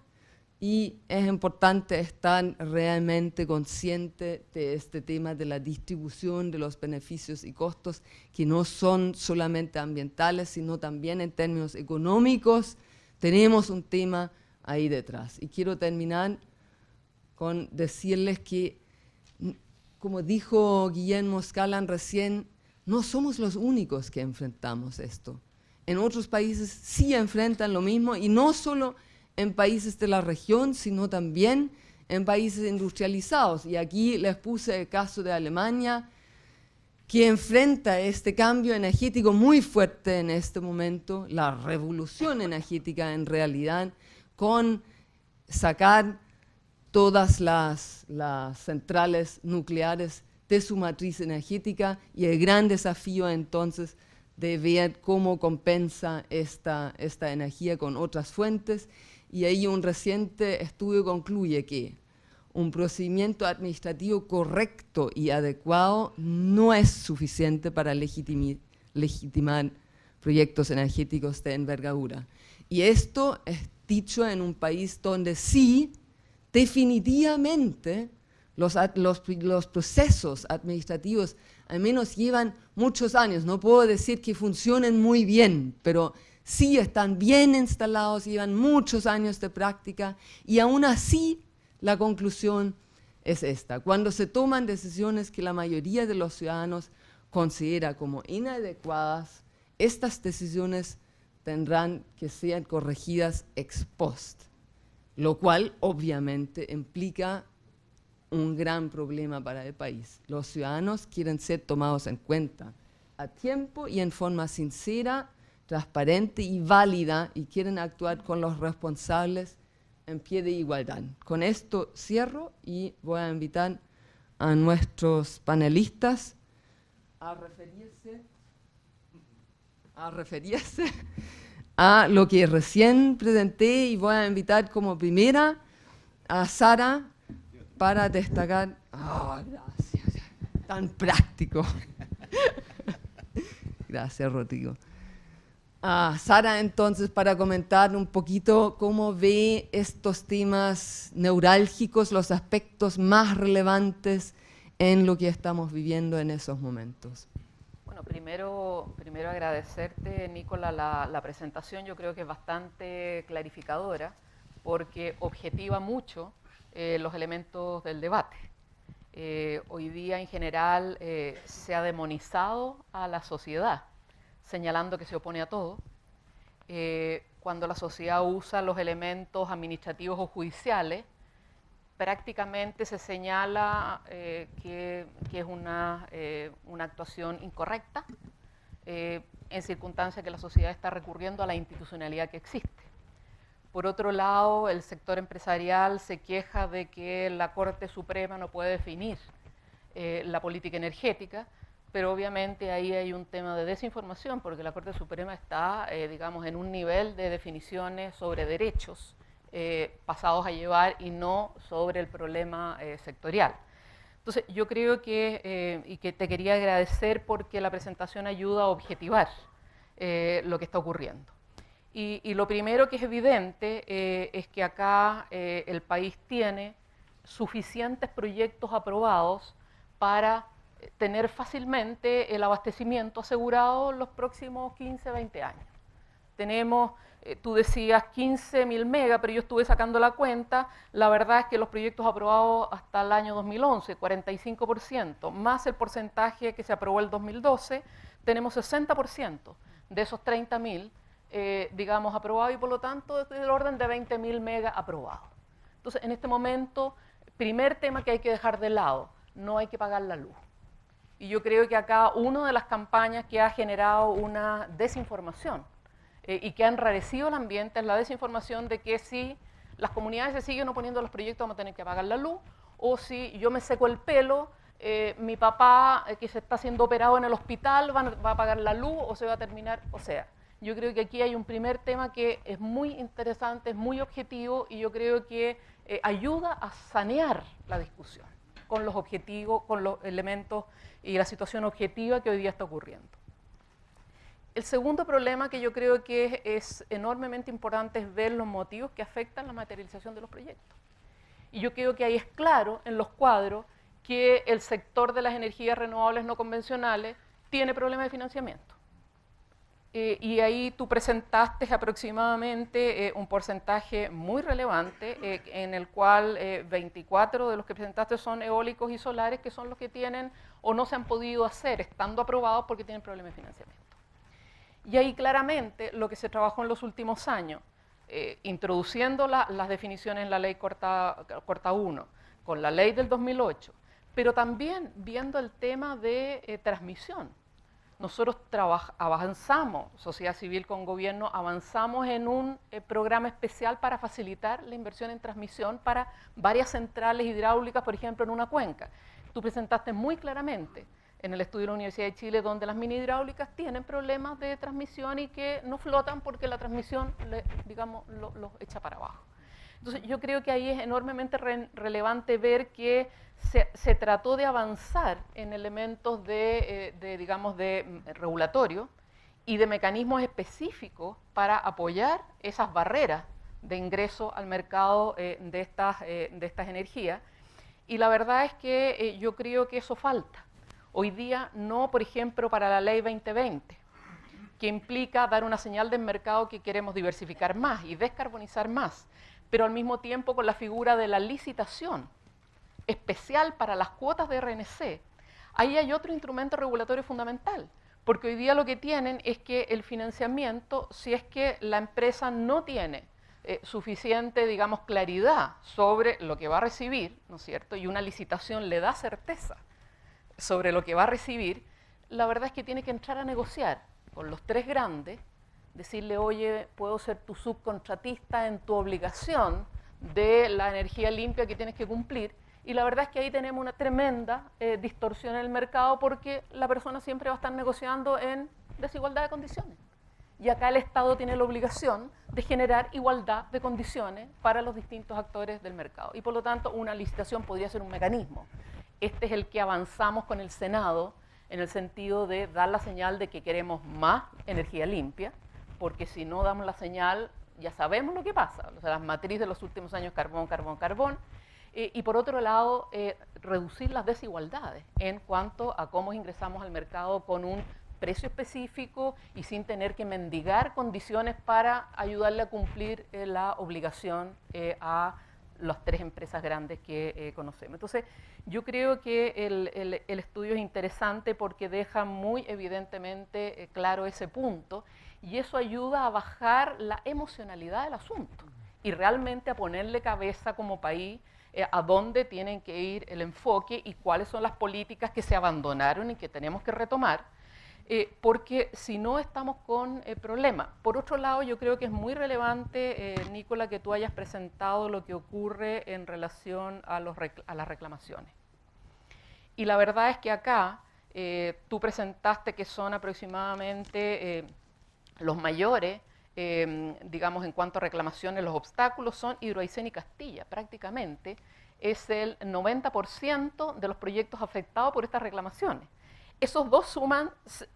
y es importante estar realmente consciente de este tema de la distribución de los beneficios y costos, que no son solamente ambientales, sino también en términos económicos. Tenemos un tema ahí detrás. Y quiero terminar con decirles que, como dijo Guillermo Scalan recién, no somos los únicos que enfrentamos esto. En otros países sí enfrentan lo mismo, y no solo en países de la región, sino también en países industrializados. Y aquí les puse el caso de Alemania, que enfrenta este cambio energético muy fuerte en este momento, la revolución energética en realidad, con sacar todas las centrales nucleares de su matriz energética, y el gran desafío entonces de ver cómo compensa esta energía con otras fuentes. Y ahí un reciente estudio concluye que un procedimiento administrativo correcto y adecuado no es suficiente para legitimar proyectos energéticos de envergadura. Y esto es dicho en un país donde sí, definitivamente, los procesos administrativos al menos llevan muchos años. No puedo decir que funcionen muy bien, pero sí están bien instalados, llevan muchos años de práctica, y aún así la conclusión es esta: cuando se toman decisiones que la mayoría de los ciudadanos considera como inadecuadas, estas decisiones tendrán que ser corregidas ex post, lo cual obviamente implica un gran problema para el país. Los ciudadanos quieren ser tomados en cuenta a tiempo y en forma sincera, transparente y válida, y quieren actuar con los responsables en pie de igualdad. Con esto cierro y voy a invitar a nuestros panelistas a referirse a lo que recién presenté, y voy a invitar como primera a Sara para destacar. Oh, gracias, tan práctico. Gracias, Rodrigo. Sara, entonces, para comentar un poquito cómo ve estos temas neurálgicos, los aspectos más relevantes en lo que estamos viviendo en esos momentos. Bueno, primero agradecerte, Nicola, la presentación. Yo creo que es bastante clarificadora, porque objetiva mucho los elementos del debate. Hoy día, en general, se ha demonizado a la sociedad, señalando que se opone a todo, cuando la sociedad usa los elementos administrativos o judiciales, prácticamente se señala que es una actuación incorrecta, en circunstancias que la sociedad está recurriendo a la institucionalidad que existe. Por otro lado, el sector empresarial se queja de que la Corte Suprema no puede definir la política energética, pero obviamente ahí hay un tema de desinformación, porque la Corte Suprema está, digamos, en un nivel de definiciones sobre derechos pasados a llevar y no sobre el problema sectorial. Entonces, yo creo que, y que te quería agradecer porque la presentación ayuda a objetivar lo que está ocurriendo. Y lo primero que es evidente es que acá el país tiene suficientes proyectos aprobados para tener fácilmente el abastecimiento asegurado los próximos 15, 20 años. Tenemos, tú decías 15.000 megas, pero yo estuve sacando la cuenta. La verdad es que los proyectos aprobados hasta el año 2011, 45%, más el porcentaje que se aprobó el 2012, tenemos 60% de esos 30.000, digamos, aprobados, y por lo tanto es del orden de 20.000 megas aprobados. Entonces, en este momento, primer tema que hay que dejar de lado: no hay que pagar la luz. Y yo creo que acá una de las campañas que ha generado una desinformación y que ha enrarecido el ambiente es la desinformación de que si las comunidades se siguen oponiendo a los proyectos vamos a tener que pagar la luz, o si yo me seco el pelo, mi papá que se está siendo operado en el hospital va a pagar la luz o se va a terminar. O sea, yo creo que aquí hay un primer tema que es muy interesante, es muy objetivo, y yo creo que ayuda a sanear la discusión con los objetivos, con los elementos y la situación objetiva que hoy día está ocurriendo. El segundo problema que yo creo que es enormemente importante es ver los motivos que afectan la materialización de los proyectos. Y yo creo que ahí es claro en los cuadros que el sector de las energías renovables no convencionales tiene problemas de financiamiento. Y ahí tú presentaste aproximadamente un porcentaje muy relevante, en el cual 24 de los que presentaste son eólicos y solares, que son los que tienen o no se han podido hacer estando aprobados porque tienen problemas de financiamiento. Y ahí claramente lo que se trabajó en los últimos años introduciendo las definiciones en la ley Corta 1, con la ley del 2008, pero también viendo el tema de transmisión. Nosotros avanzamos, sociedad civil con gobierno, avanzamos en un programa especial para facilitar la inversión en transmisión para varias centrales hidráulicas, por ejemplo, en una cuenca. Tú presentaste muy claramente en el estudio de la Universidad de Chile, donde las mini hidráulicas tienen problemas de transmisión y que no flotan porque la transmisión, digamos, los echa para abajo. Entonces, yo creo que ahí es enormemente relevante ver que se trató de avanzar en elementos digamos, de regulatorio y de mecanismos específicos para apoyar esas barreras de ingreso al mercado de estas energías. Y la verdad es que yo creo que eso falta. Hoy día no, por ejemplo, para la ley 2020, que implica dar una señal del mercado que queremos diversificar más y descarbonizar más, pero al mismo tiempo con la figura de la licitación especial para las cuotas de RNC. Ahí hay otro instrumento regulatorio fundamental, porque hoy día lo que tienen es que el financiamiento, si es que la empresa no tiene suficiente, digamos, claridad sobre lo que va a recibir, ¿no es cierto?, y una licitación le da certeza sobre lo que va a recibir, la verdad es que tiene que entrar a negociar con los tres grandes, decirle, oye, puedo ser tu subcontratista en tu obligación de la energía limpia que tienes que cumplir, y la verdad es que ahí tenemos una tremenda distorsión en el mercado porque la persona siempre va a estar negociando en desigualdad de condiciones. Y acá el Estado tiene la obligación de generar igualdad de condiciones para los distintos actores del mercado. Y por lo tanto, una licitación podría ser un mecanismo. Este es el que avanzamos con el Senado en el sentido de dar la señal de que queremos más energía limpia, porque si no damos la señal, ya sabemos lo que pasa. O sea, las matrices de los últimos años, carbón, carbón, carbón. Y por otro lado, reducir las desigualdades en cuanto a cómo ingresamos al mercado con un precio específico y sin tener que mendigar condiciones para ayudarle a cumplir la obligación a las tres empresas grandes que conocemos. Entonces, yo creo que el estudio es interesante porque deja muy evidentemente claro ese punto y eso ayuda a bajar la emocionalidad del asunto y realmente a ponerle cabeza como país a dónde tienen que ir el enfoque y cuáles son las políticas que se abandonaron y que tenemos que retomar, porque si no estamos con problemas. Por otro lado, yo creo que es muy relevante, Nicola, que tú hayas presentado lo que ocurre en relación a las reclamaciones. Y la verdad es que acá tú presentaste que son aproximadamente los mayores, digamos, en cuanto a reclamaciones, los obstáculos son Hidroaicén y Castilla. Prácticamente es el 90% de los proyectos afectados por estas reclamaciones. Esos dos suman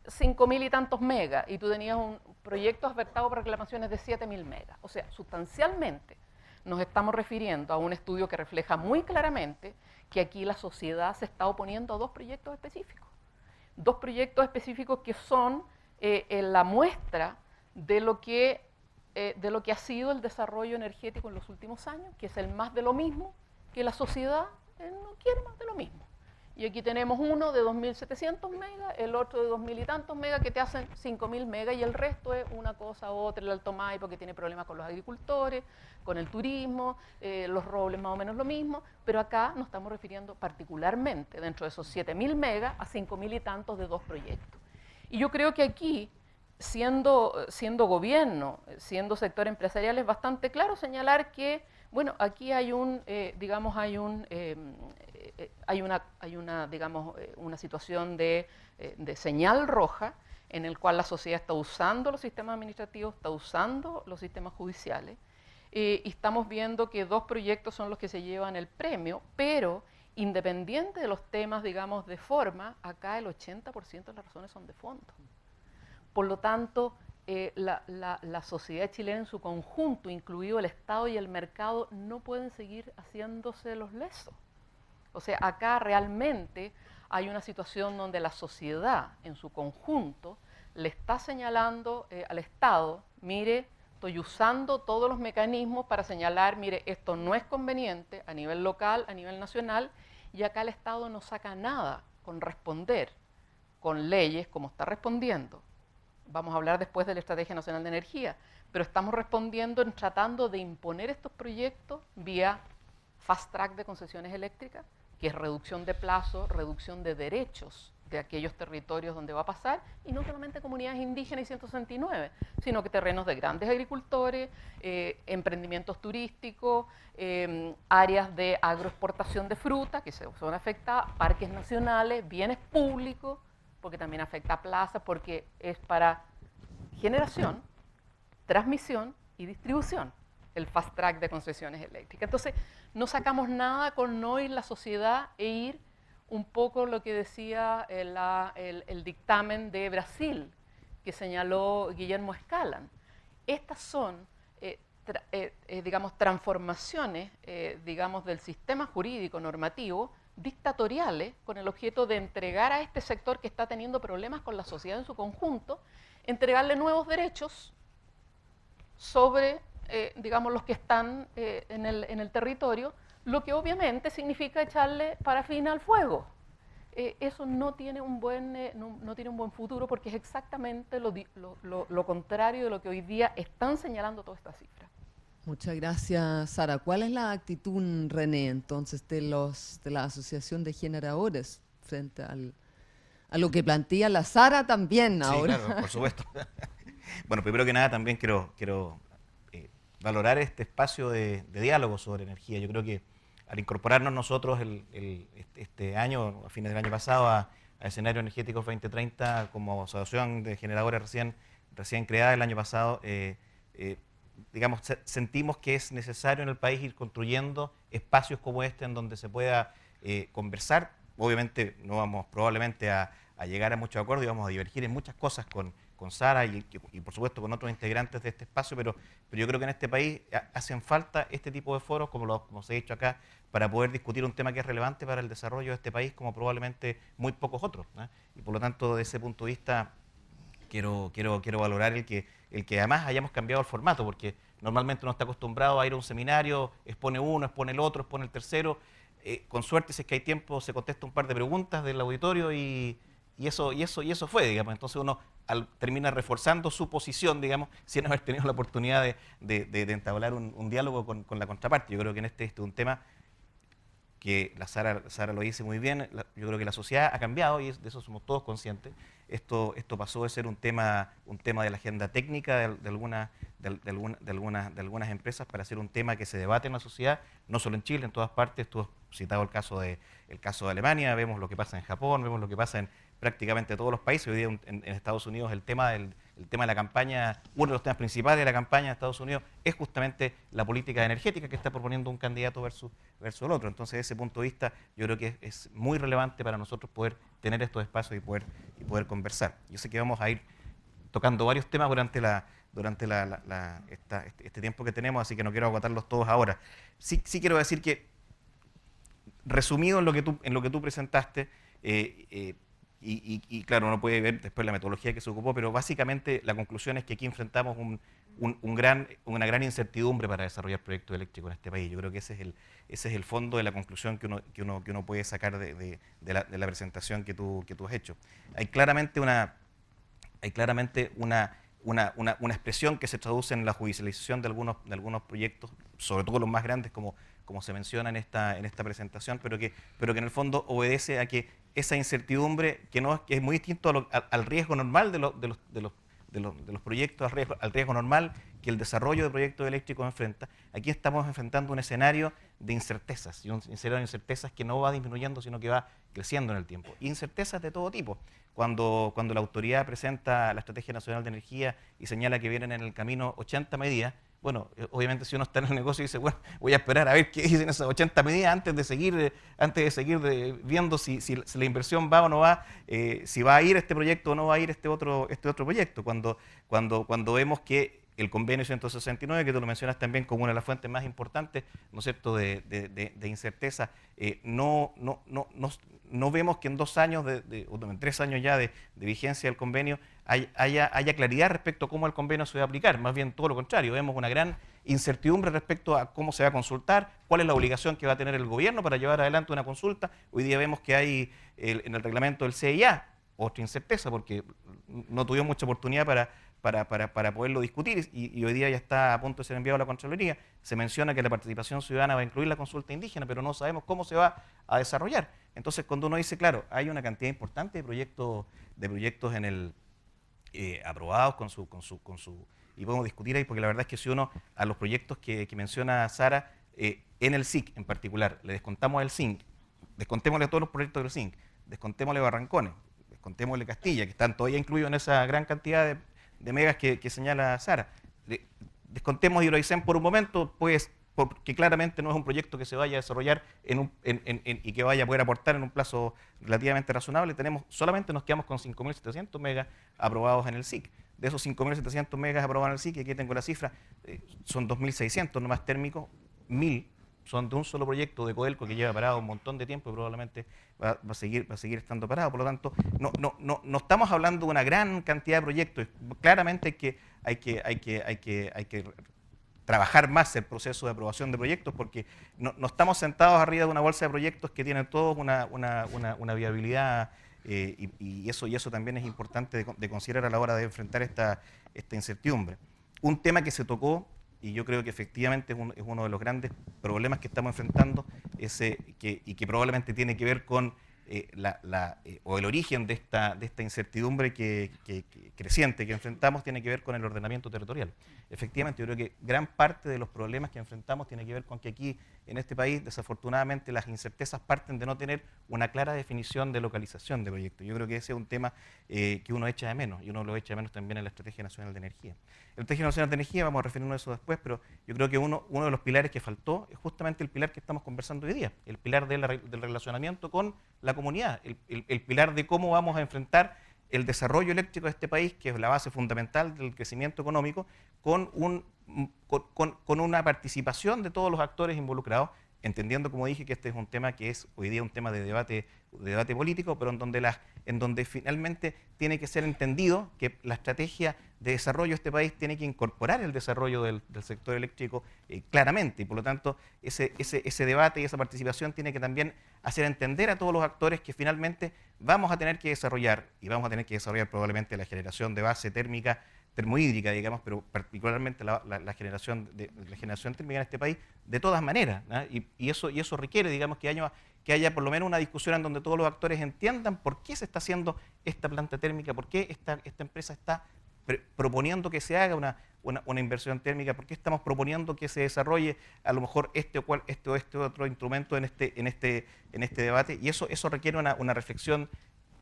5.000 y tantos megas y tú tenías un proyecto afectado por reclamaciones de 7.000 megas. O sea, sustancialmente nos estamos refiriendo a un estudio que refleja muy claramente que aquí la sociedad se está oponiendo a dos proyectos específicos. Dos proyectos específicos que son la muestra de lo que ha sido el desarrollo energético en los últimos años, que es el más de lo mismo, que la sociedad no quiere más de lo mismo. Y aquí tenemos uno de 2.700 megas, el otro de 2.000 y tantos megas que te hacen 5.000 megas y el resto es una cosa u otra, el Alto Maipo que tiene problemas con los agricultores, con el turismo, los robles más o menos lo mismo, pero acá nos estamos refiriendo particularmente dentro de esos 7.000 megas a 5.000 y tantos de dos proyectos. Y yo creo que aquí, siendo gobierno, siendo sector empresarial, es bastante claro señalar que, bueno, aquí hay digamos, una situación de señal roja en el cual la sociedad está usando los sistemas administrativos, está usando los sistemas judiciales, y estamos viendo que dos proyectos son los que se llevan el premio, pero independiente de los temas, digamos, de forma, acá el 80% de las razones son de fondo. Por lo tanto, la sociedad chilena en su conjunto, incluido el Estado y el mercado, no pueden seguir haciéndose los lesos. O sea, acá realmente hay una situación donde la sociedad en su conjunto le está señalando al Estado, mire, estoy usando todos los mecanismos para señalar, mire, esto no es conveniente a nivel local, a nivel nacional, y acá el Estado no saca nada con responder con leyes como está respondiendo vamos a hablar después de la Estrategia Nacional de Energía, pero estamos respondiendo en tratando de imponer estos proyectos vía fast track de concesiones eléctricas, que es reducción de plazo, reducción de derechos de aquellos territorios donde va a pasar, y no solamente comunidades indígenas y 169, sino que terrenos de grandes agricultores, emprendimientos turísticos, áreas de agroexportación de fruta que son afectadas, parques nacionales, bienes públicos, porque también afecta a plazas, porque es para generación, transmisión y distribución, el fast track de concesiones eléctricas. Entonces, no sacamos nada con no ir la sociedad e ir un poco lo que decía el dictamen de Brasil, que señaló Guillermo Escalan. Estas son, digamos, transformaciones, digamos, del sistema jurídico normativo dictatoriales con el objeto de entregar a este sector que está teniendo problemas con la sociedad en su conjunto, entregarle nuevos derechos sobre, digamos, los que están en el territorio, lo que obviamente significa echarle parafina al fuego. Eso no tiene un buen futuro, porque es exactamente lo contrario de lo que hoy día están señalando todas estas cifras. Muchas gracias, Sara. ¿Cuál es la actitud, René, entonces, de la Asociación de Generadores frente a lo que plantea la Sara también ahora? Sí, claro, por supuesto. Bueno, primero que nada también quiero valorar este espacio de diálogo sobre energía. Yo creo que al incorporarnos nosotros este año, a fines del año pasado, a Escenarios Energéticos 2030 como asociación de generadores recién creada el año pasado, digamos, sentimos que es necesario en el país ir construyendo espacios como este en donde se pueda conversar. Obviamente no vamos probablemente a llegar a muchos acuerdos y vamos a divergir en muchas cosas con Sara y por supuesto con otros integrantes de este espacio, pero yo creo que en este país hacen falta este tipo de foros, como se ha dicho acá, para poder discutir un tema que es relevante para el desarrollo de este país, como probablemente muy pocos otros, ¿no? Y por lo tanto, de ese punto de vista, quiero valorar el que además hayamos cambiado el formato, porque normalmente uno está acostumbrado a ir a un seminario, expone uno, expone el otro, expone el tercero, con suerte, si es que hay tiempo, se contesta un par de preguntas del auditorio y eso fue, digamos. Entonces uno termina reforzando su posición, digamos, sin haber tenido la oportunidad de entablar un diálogo con la contraparte. Yo creo que en este es un tema que Sara lo dice muy bien. Yo creo que la sociedad ha cambiado y de eso somos todos conscientes. Esto pasó de ser un tema de la agenda técnica de algunas empresas para ser un tema que se debate en la sociedad, no solo en Chile, en todas partes. Estuvo citado el caso de Alemania, vemos lo que pasa en Japón, vemos lo que pasa en prácticamente todos los países. Hoy día en Estados Unidos el tema de la campaña, uno de los temas principales de la campaña de Estados Unidos es justamente la política energética que está proponiendo un candidato versus el otro. Entonces, desde ese punto de vista, yo creo que es muy relevante para nosotros poder tener estos espacios y poder conversar. Yo sé que vamos a ir tocando varios temas durante este tiempo que tenemos, así que no quiero agotarlos todos ahora. Sí quiero decir que, resumido en lo que tú presentaste, y claro, uno puede ver después la metodología que se ocupó, pero básicamente la conclusión es que aquí enfrentamos una gran incertidumbre para desarrollar proyectos eléctricos en este país. Yo creo que ese es el fondo de la conclusión que uno puede sacar de la presentación que tú has hecho. Hay claramente una expresión que se traduce en la judicialización de algunos proyectos, sobre todo los más grandes, como se menciona en esta presentación, pero que en el fondo obedece a que esa incertidumbre, que es muy distinto al riesgo normal de los proyectos, al riesgo normal que el desarrollo de proyectos eléctricos enfrenta. Aquí estamos enfrentando un escenario de incertezas, y un escenario de incertezas que no va disminuyendo, sino que va creciendo en el tiempo. Incertezas de todo tipo. Cuando la autoridad presenta la Estrategia Nacional de Energía y señala que vienen en el camino 80 medidas, bueno, obviamente si uno está en el negocio y dice, bueno, voy a esperar a ver qué dicen esas 80 medidas antes de seguir viendo si la inversión va o no va, si va a ir este proyecto o no va a ir este otro proyecto. Cuando vemos que el convenio 169, que tú lo mencionas también como una de las fuentes más importantes, ¿no es cierto?, de incerteza, no vemos que en 2 años, o en 3 años ya de vigencia del convenio, haya claridad respecto a cómo el convenio se va a aplicar. Más bien todo lo contrario, vemos una gran incertidumbre respecto a cómo se va a consultar, cuál es la obligación que va a tener el gobierno para llevar adelante una consulta. Hoy día vemos que hay en el reglamento del CIA otra incerteza, porque no tuvimos mucha oportunidad para poderlo discutir y hoy día ya está a punto de ser enviado a la Contraloría. Se menciona que la participación ciudadana va a incluir la consulta indígena, pero no sabemos cómo se va a desarrollar. Entonces, cuando uno dice, claro, hay una cantidad importante de proyectos en el aprobados y podemos discutir ahí, porque la verdad es que si uno a los proyectos que menciona Sara, en el SIC en particular, le descontamos el SINC, descontémosle todos los proyectos del SINC, descontémosle Barrancones, descontémosle Castilla, que están todavía incluidos en esa gran cantidad de megas que señala Sara. Descontemos Hidroaicén por un momento, pues, porque claramente no es un proyecto que se vaya a desarrollar y que vaya a poder aportar en un plazo relativamente razonable. Solamente nos quedamos con 5.700 megas aprobados en el SIC. De esos 5.700 megas aprobados en el SIC, aquí tengo la cifra, son 2.600 nomás térmicos, 1.000 son de un solo proyecto de Codelco que lleva parado un montón de tiempo y probablemente va a seguir estando parado. Por lo tanto, no estamos hablando de una gran cantidad de proyectos. Claramente hay que trabajar más el proceso de aprobación de proyectos, porque no estamos sentados arriba de una bolsa de proyectos que tienen todos una viabilidad, y eso también es importante de considerar a la hora de enfrentar esta incertidumbre. Un tema que se tocó, y yo creo que efectivamente es uno de los grandes problemas que estamos enfrentando, y que probablemente tiene que ver con o el origen de esta incertidumbre creciente que enfrentamos, tiene que ver con el ordenamiento territorial. Efectivamente, yo creo que gran parte de los problemas que enfrentamos tiene que ver con que aquí, en este país, desafortunadamente, las incertezas parten de no tener una clara definición de localización de proyectos. Yo creo que ese es un tema que uno echa de menos, y uno lo echa de menos también en la Estrategia Nacional de Energía. La Estrategia Nacional de Energía, vamos a referirnos a eso después, pero yo creo que uno de los pilares que faltó es justamente el pilar que estamos conversando hoy día, el pilar del relacionamiento con la comunidad, el pilar de cómo vamos a enfrentar el desarrollo eléctrico de este país, que es la base fundamental del crecimiento económico, con una participación de todos los actores involucrados, entendiendo, como dije, que este es un tema que es hoy día un tema de debate político, pero en donde finalmente tiene que ser entendido que la estrategia de desarrollo de este país tiene que incorporar el desarrollo del sector eléctrico claramente, y por lo tanto ese debate y esa participación tiene que también hacer entender a todos los actores que finalmente vamos a tener que desarrollar, y vamos a tener que desarrollar probablemente la generación de base térmica, termohídrica, digamos, pero particularmente la generación térmica en este país, de todas maneras, ¿no? Y eso requiere, digamos, que haya por lo menos una discusión en donde todos los actores entiendan por qué se está haciendo esta planta térmica, por qué esta empresa está proponiendo que se haga una inversión térmica, por qué estamos proponiendo que se desarrolle a lo mejor este otro instrumento en este debate, y eso requiere una reflexión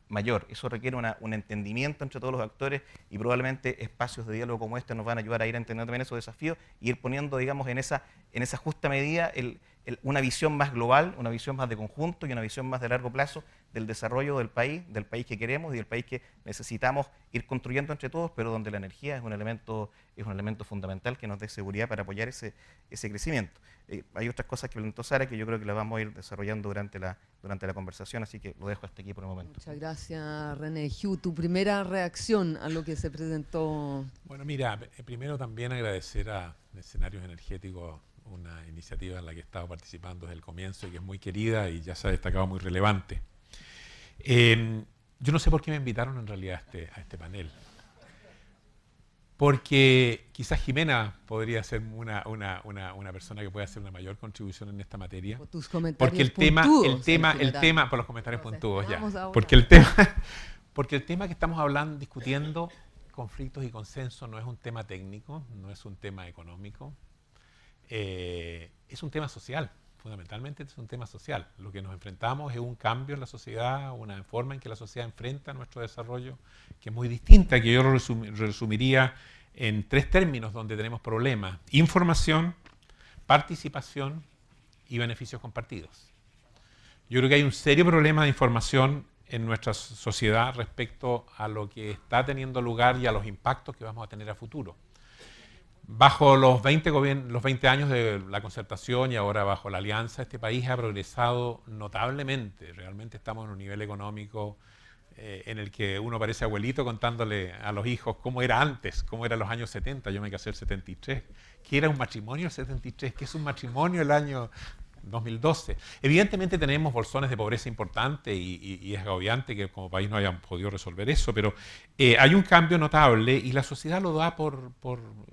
mayor, eso requiere un entendimiento entre todos los actores, y probablemente espacios de diálogo como este nos van a ayudar a ir entendiendo también esos desafíos y ir poniendo, digamos, en esa justa medida una visión más global, una visión más de conjunto y una visión más de largo plazo del desarrollo del país que queremos y del país que necesitamos ir construyendo entre todos, pero donde la energía es un elemento fundamental que nos dé seguridad para apoyar ese crecimiento. Hay otras cosas que preguntó Sara que yo creo que las vamos a ir desarrollando durante la conversación, así que lo dejo hasta aquí por el momento. Muchas gracias, René. Hugh, tu primera reacción a lo que se presentó. Bueno, mira, primero también agradecer a Escenarios Energéticos, una iniciativa en la que he estado participando desde el comienzo y que es muy querida y ya se ha destacado muy relevante. Yo no sé por qué me invitaron en realidad a este panel. Porque quizás Jimena podría ser una persona que pueda hacer una mayor contribución en esta materia. Por tus comentarios porque el tema, por los comentarios puntuos ya. Porque el tema que estamos discutiendo, conflictos y consenso, no es un tema técnico, no es un tema económico, es un tema social. Fundamentalmente es un tema social. Lo que nos enfrentamos es un cambio en la sociedad, una forma en que la sociedad enfrenta nuestro desarrollo, que es muy distinta, que yo lo resumiría en 3 términos donde tenemos problemas: información, participación y beneficios compartidos. Yo creo que hay un serio problema de información en nuestra sociedad respecto a lo que está teniendo lugar y a los impactos que vamos a tener a futuro. Bajo los 20 años de la concertación y ahora bajo la alianza, este país ha progresado notablemente. Realmente estamos en un nivel económico en el que uno parece abuelito contándole a los hijos cómo era antes, cómo era los años 70. Yo me casé en el 73. ¿Qué era un matrimonio el 73? ¿Qué es un matrimonio el año 2012. Evidentemente tenemos bolsones de pobreza importantes y es agobiante que como país no hayan podido resolver eso, pero hay un cambio notable y la sociedad lo da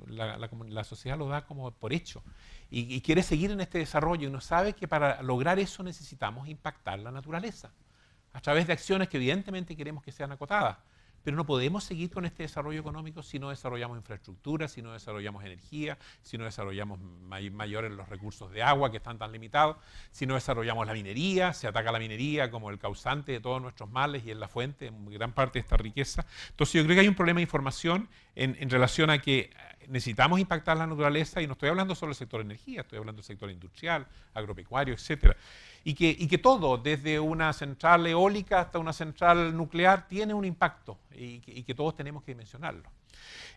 la sociedad lo da como por hecho y quiere seguir en este desarrollo y no sabe que para lograr eso necesitamos impactar la naturaleza a través de acciones que evidentemente queremos que sean acotadas. Pero no podemos seguir con este desarrollo económico si no desarrollamos infraestructura, si no desarrollamos energía, si no desarrollamos mayores los recursos de agua que están tan limitados, si no desarrollamos la minería, se ataca la minería como el causante de todos nuestros males y es la fuente en gran parte de esta riqueza. Entonces yo creo que hay un problema de información en relación a que necesitamos impactar la naturaleza y no estoy hablando solo del sector energía, estoy hablando del sector industrial, agropecuario, etcétera. Y que todo, desde una central eólica hasta una central nuclear, tiene un impacto y que todos tenemos que dimensionarlo.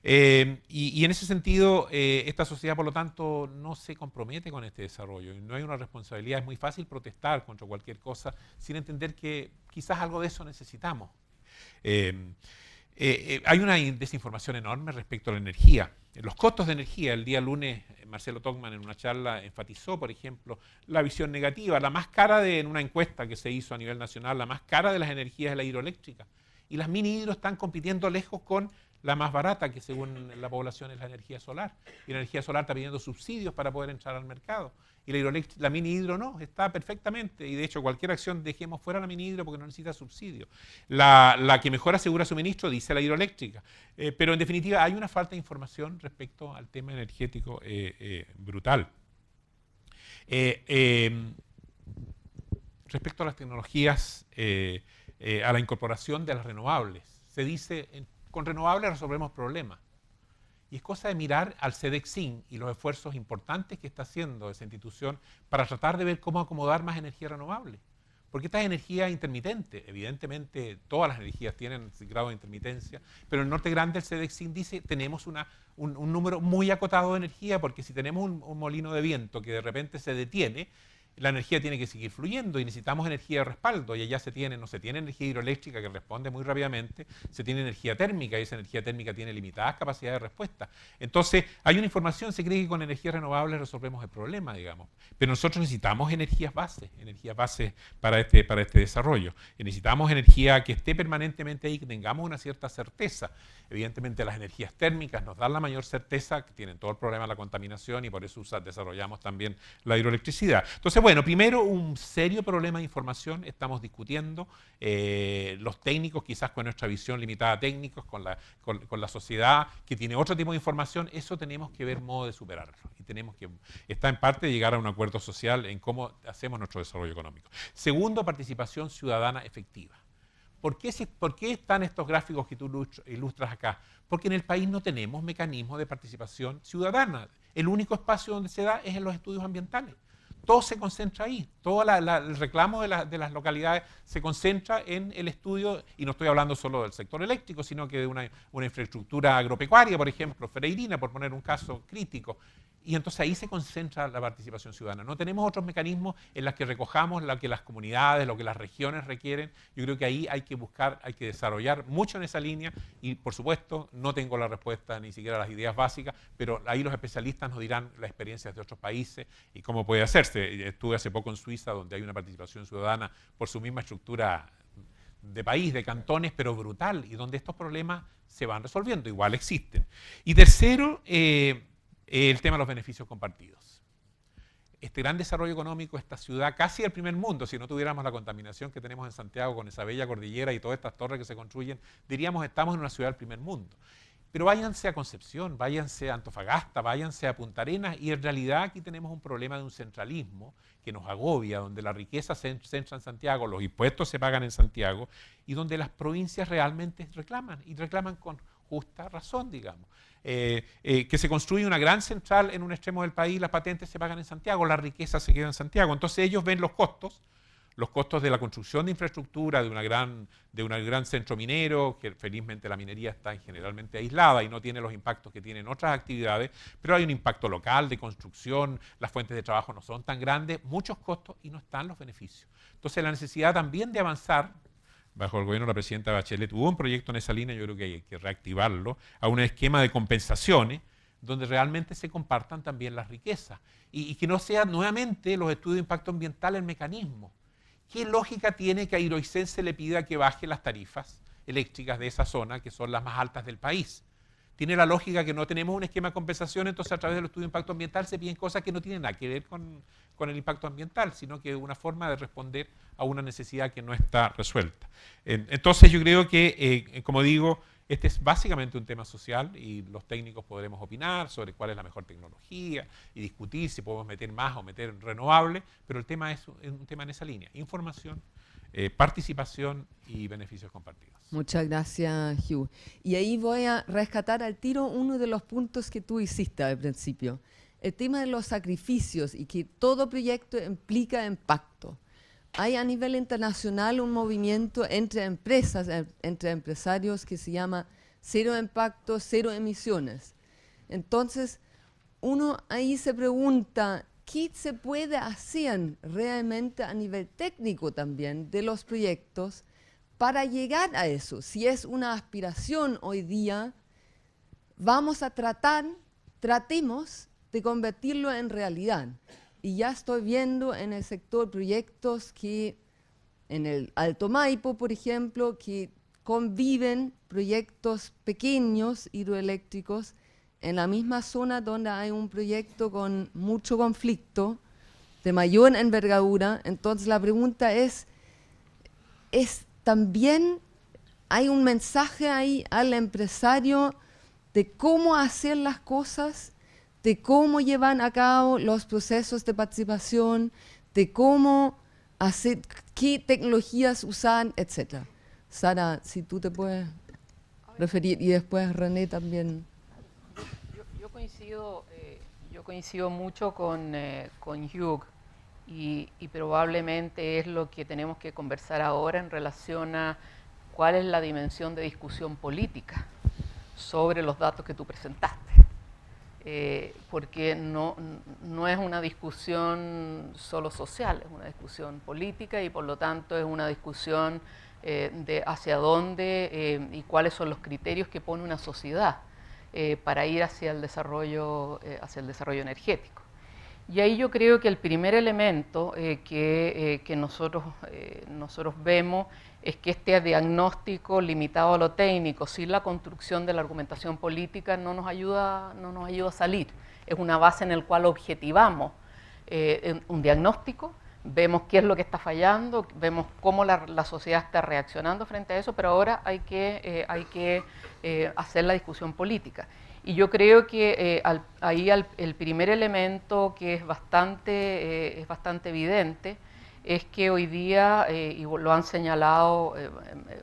Y en ese sentido, esta sociedad, por lo tanto, no se compromete con este desarrollo. No hay una responsabilidad, es muy fácil protestar contra cualquier cosa sin entender que quizás algo de eso necesitamos. Hay una desinformación enorme respecto a la energía. Los costos de energía, el día lunes Marcelo Togman en una charla enfatizó, por ejemplo, la visión negativa. La más cara en una encuesta que se hizo a nivel nacional, la más cara de las energías es la hidroeléctrica. Y las mini hidro están compitiendo lejos con la más barata, que según la población es la energía solar. Y la energía solar está pidiendo subsidios para poder entrar al mercado. Y la mini hidro no, está perfectamente. Y de hecho, cualquier acción dejemos fuera la mini hidro porque no necesita subsidio. La que mejor asegura suministro dice la hidroeléctrica. Pero en definitiva hay una falta de información respecto al tema energético brutal. Respecto a las tecnologías, a la incorporación de las renovables. Se dice, con renovables resolvemos problemas. Y es cosa de mirar al CEDEXIN y los esfuerzos importantes que está haciendo esa institución para tratar de ver cómo acomodar más energía renovable. Porque esta es energía intermitente. Evidentemente, todas las energías tienen grado de intermitencia, pero en el norte grande el CEDEXIN dice tenemos un número muy acotado de energía, porque si tenemos un molino de viento que de repente se detiene, la energía tiene que seguir fluyendo y necesitamos energía de respaldo y allá no se tiene energía hidroeléctrica que responde muy rápidamente, se tiene energía térmica y esa energía térmica tiene limitadas capacidades de respuesta. Entonces hay una información, se cree que con energías renovables resolvemos el problema, digamos, pero nosotros necesitamos energías bases para este desarrollo. Y necesitamos energía que esté permanentemente ahí, que tengamos una cierta certeza. Evidentemente las energías térmicas nos dan la mayor certeza, que tienen todo el problema de la contaminación y por eso desarrollamos también la hidroelectricidad. Entonces, bueno, primero un serio problema de información estamos discutiendo, los técnicos quizás con nuestra visión limitada a técnicos, con la sociedad que tiene otro tipo de información, eso tenemos que ver modo de superarlo y tenemos que, está en parte de llegar a un acuerdo social en cómo hacemos nuestro desarrollo económico. Segundo, participación ciudadana efectiva. ¿Por qué están estos gráficos que tú ilustras acá? Porque en el país no tenemos mecanismos de participación ciudadana. El único espacio donde se da es en los estudios ambientales. Todo se concentra ahí, todo el reclamo de las localidades se concentra en el estudio, y no estoy hablando solo del sector eléctrico, sino que de una infraestructura agropecuaria, por ejemplo, Freirina, por poner un caso crítico. Y entonces ahí se concentra la participación ciudadana. No tenemos otros mecanismos en los que recojamos lo que las comunidades, lo que las regiones requieren. Yo creo que ahí hay que buscar, hay que desarrollar mucho en esa línea y, por supuesto, no tengo la respuesta ni siquiera las ideas básicas, pero ahí los especialistas nos dirán las experiencias de otros países y cómo puede hacerse. Estuve hace poco en Suiza, donde hay una participación ciudadana por su misma estructura de país, de cantones, pero brutal, y donde estos problemas se van resolviendo, igual existen. Y tercero, el tema de los beneficios compartidos. Este gran desarrollo económico, esta ciudad casi del primer mundo, si no tuviéramos la contaminación que tenemos en Santiago con esa bella cordillera y todas estas torres que se construyen, diríamos estamos en una ciudad del primer mundo. Pero váyanse a Concepción, váyanse a Antofagasta, váyanse a Punta Arenas y en realidad aquí tenemos un problema de un centralismo que nos agobia, donde la riqueza se centra en Santiago, los impuestos se pagan en Santiago y donde las provincias realmente reclaman y reclaman con justa razón, digamos. Que se construye una gran central en un extremo del país, las patentes se pagan en Santiago, la riqueza se queda en Santiago. Entonces ellos ven los costos de la construcción de infraestructura, de un gran centro minero, que felizmente la minería está generalmente aislada y no tiene los impactos que tienen otras actividades, pero hay un impacto local de construcción, las fuentes de trabajo no son tan grandes, muchos costos y no están los beneficios. Entonces la necesidad también de avanzar, bajo el gobierno de la presidenta Bachelet hubo un proyecto en esa línea, yo creo que hay que reactivarlo, a un esquema de compensaciones donde realmente se compartan también las riquezas y que no sean nuevamente los estudios de impacto ambiental el mecanismo. ¿Qué lógica tiene que a Iroicén se le pida que baje las tarifas eléctricas de esa zona, que son las más altas del país? Tiene la lógica que no tenemos un esquema de compensación, entonces a través del estudio de impacto ambiental se piden cosas que no tienen nada que ver con el impacto ambiental, sino que es una forma de responder a una necesidad que no está resuelta. Entonces yo creo que, como digo, este es básicamente un tema social y los técnicos podremos opinar sobre cuál es la mejor tecnología y discutir si podemos meter más o meter renovable, pero el tema es un tema en esa línea: información, participación y beneficios compartidos. Muchas gracias, Hugh. Y ahí voy a rescatar al tiro uno de los puntos que tú hiciste al principio. El tema de los sacrificios y que todo proyecto implica impacto. Hay a nivel internacional un movimiento entre empresas, entre empresarios, que se llama Cero Impacto, Cero Emisiones. Entonces, uno ahí se pregunta, ¿qué se puede hacer realmente a nivel técnico también de los proyectos para llegar a eso? Si es una aspiración hoy día, vamos a tratemos de convertirlo en realidad. Y ya estoy viendo en el sector proyectos que, en el Alto Maipo, por ejemplo, que conviven proyectos pequeños hidroeléctricos en la misma zona donde hay un proyecto con mucho conflicto, de mayor envergadura. Entonces la pregunta es también hay un mensaje ahí al empresario de cómo hacer las cosas, de cómo llevan a cabo los procesos de participación, de cómo hacer, qué tecnologías usar, etc. Sara, si tú te puedes referir, y después René también. Yo coincido mucho con Hugh y probablemente es lo que tenemos que conversar ahora en relación a cuál es la dimensión de discusión política sobre los datos que tú presentaste. Porque no es una discusión solo social, es una discusión política y por lo tanto es una discusión de hacia dónde y cuáles son los criterios que pone una sociedad para ir hacia el desarrollo energético. Y ahí yo creo que el primer elemento que nosotros vemos es que este diagnóstico limitado a lo técnico, sin la construcción de la argumentación política, no nos ayuda a salir. Es una base en la cual objetivamos un diagnóstico, vemos qué es lo que está fallando, vemos cómo la sociedad está reaccionando frente a eso, pero ahora hay que hacer la discusión política. Y yo creo que el primer elemento que es bastante evidente es que hoy día, y lo han señalado,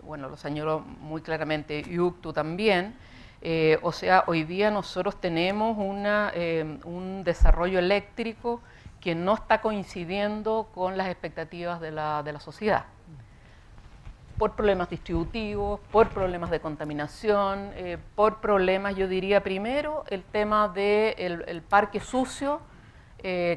lo señaló muy claramente Hugh, tú también, o sea, hoy día nosotros tenemos un desarrollo eléctrico que no está coincidiendo con las expectativas de la sociedad. Por problemas distributivos, por problemas de contaminación, por problemas, yo diría primero, el tema del parque sucio,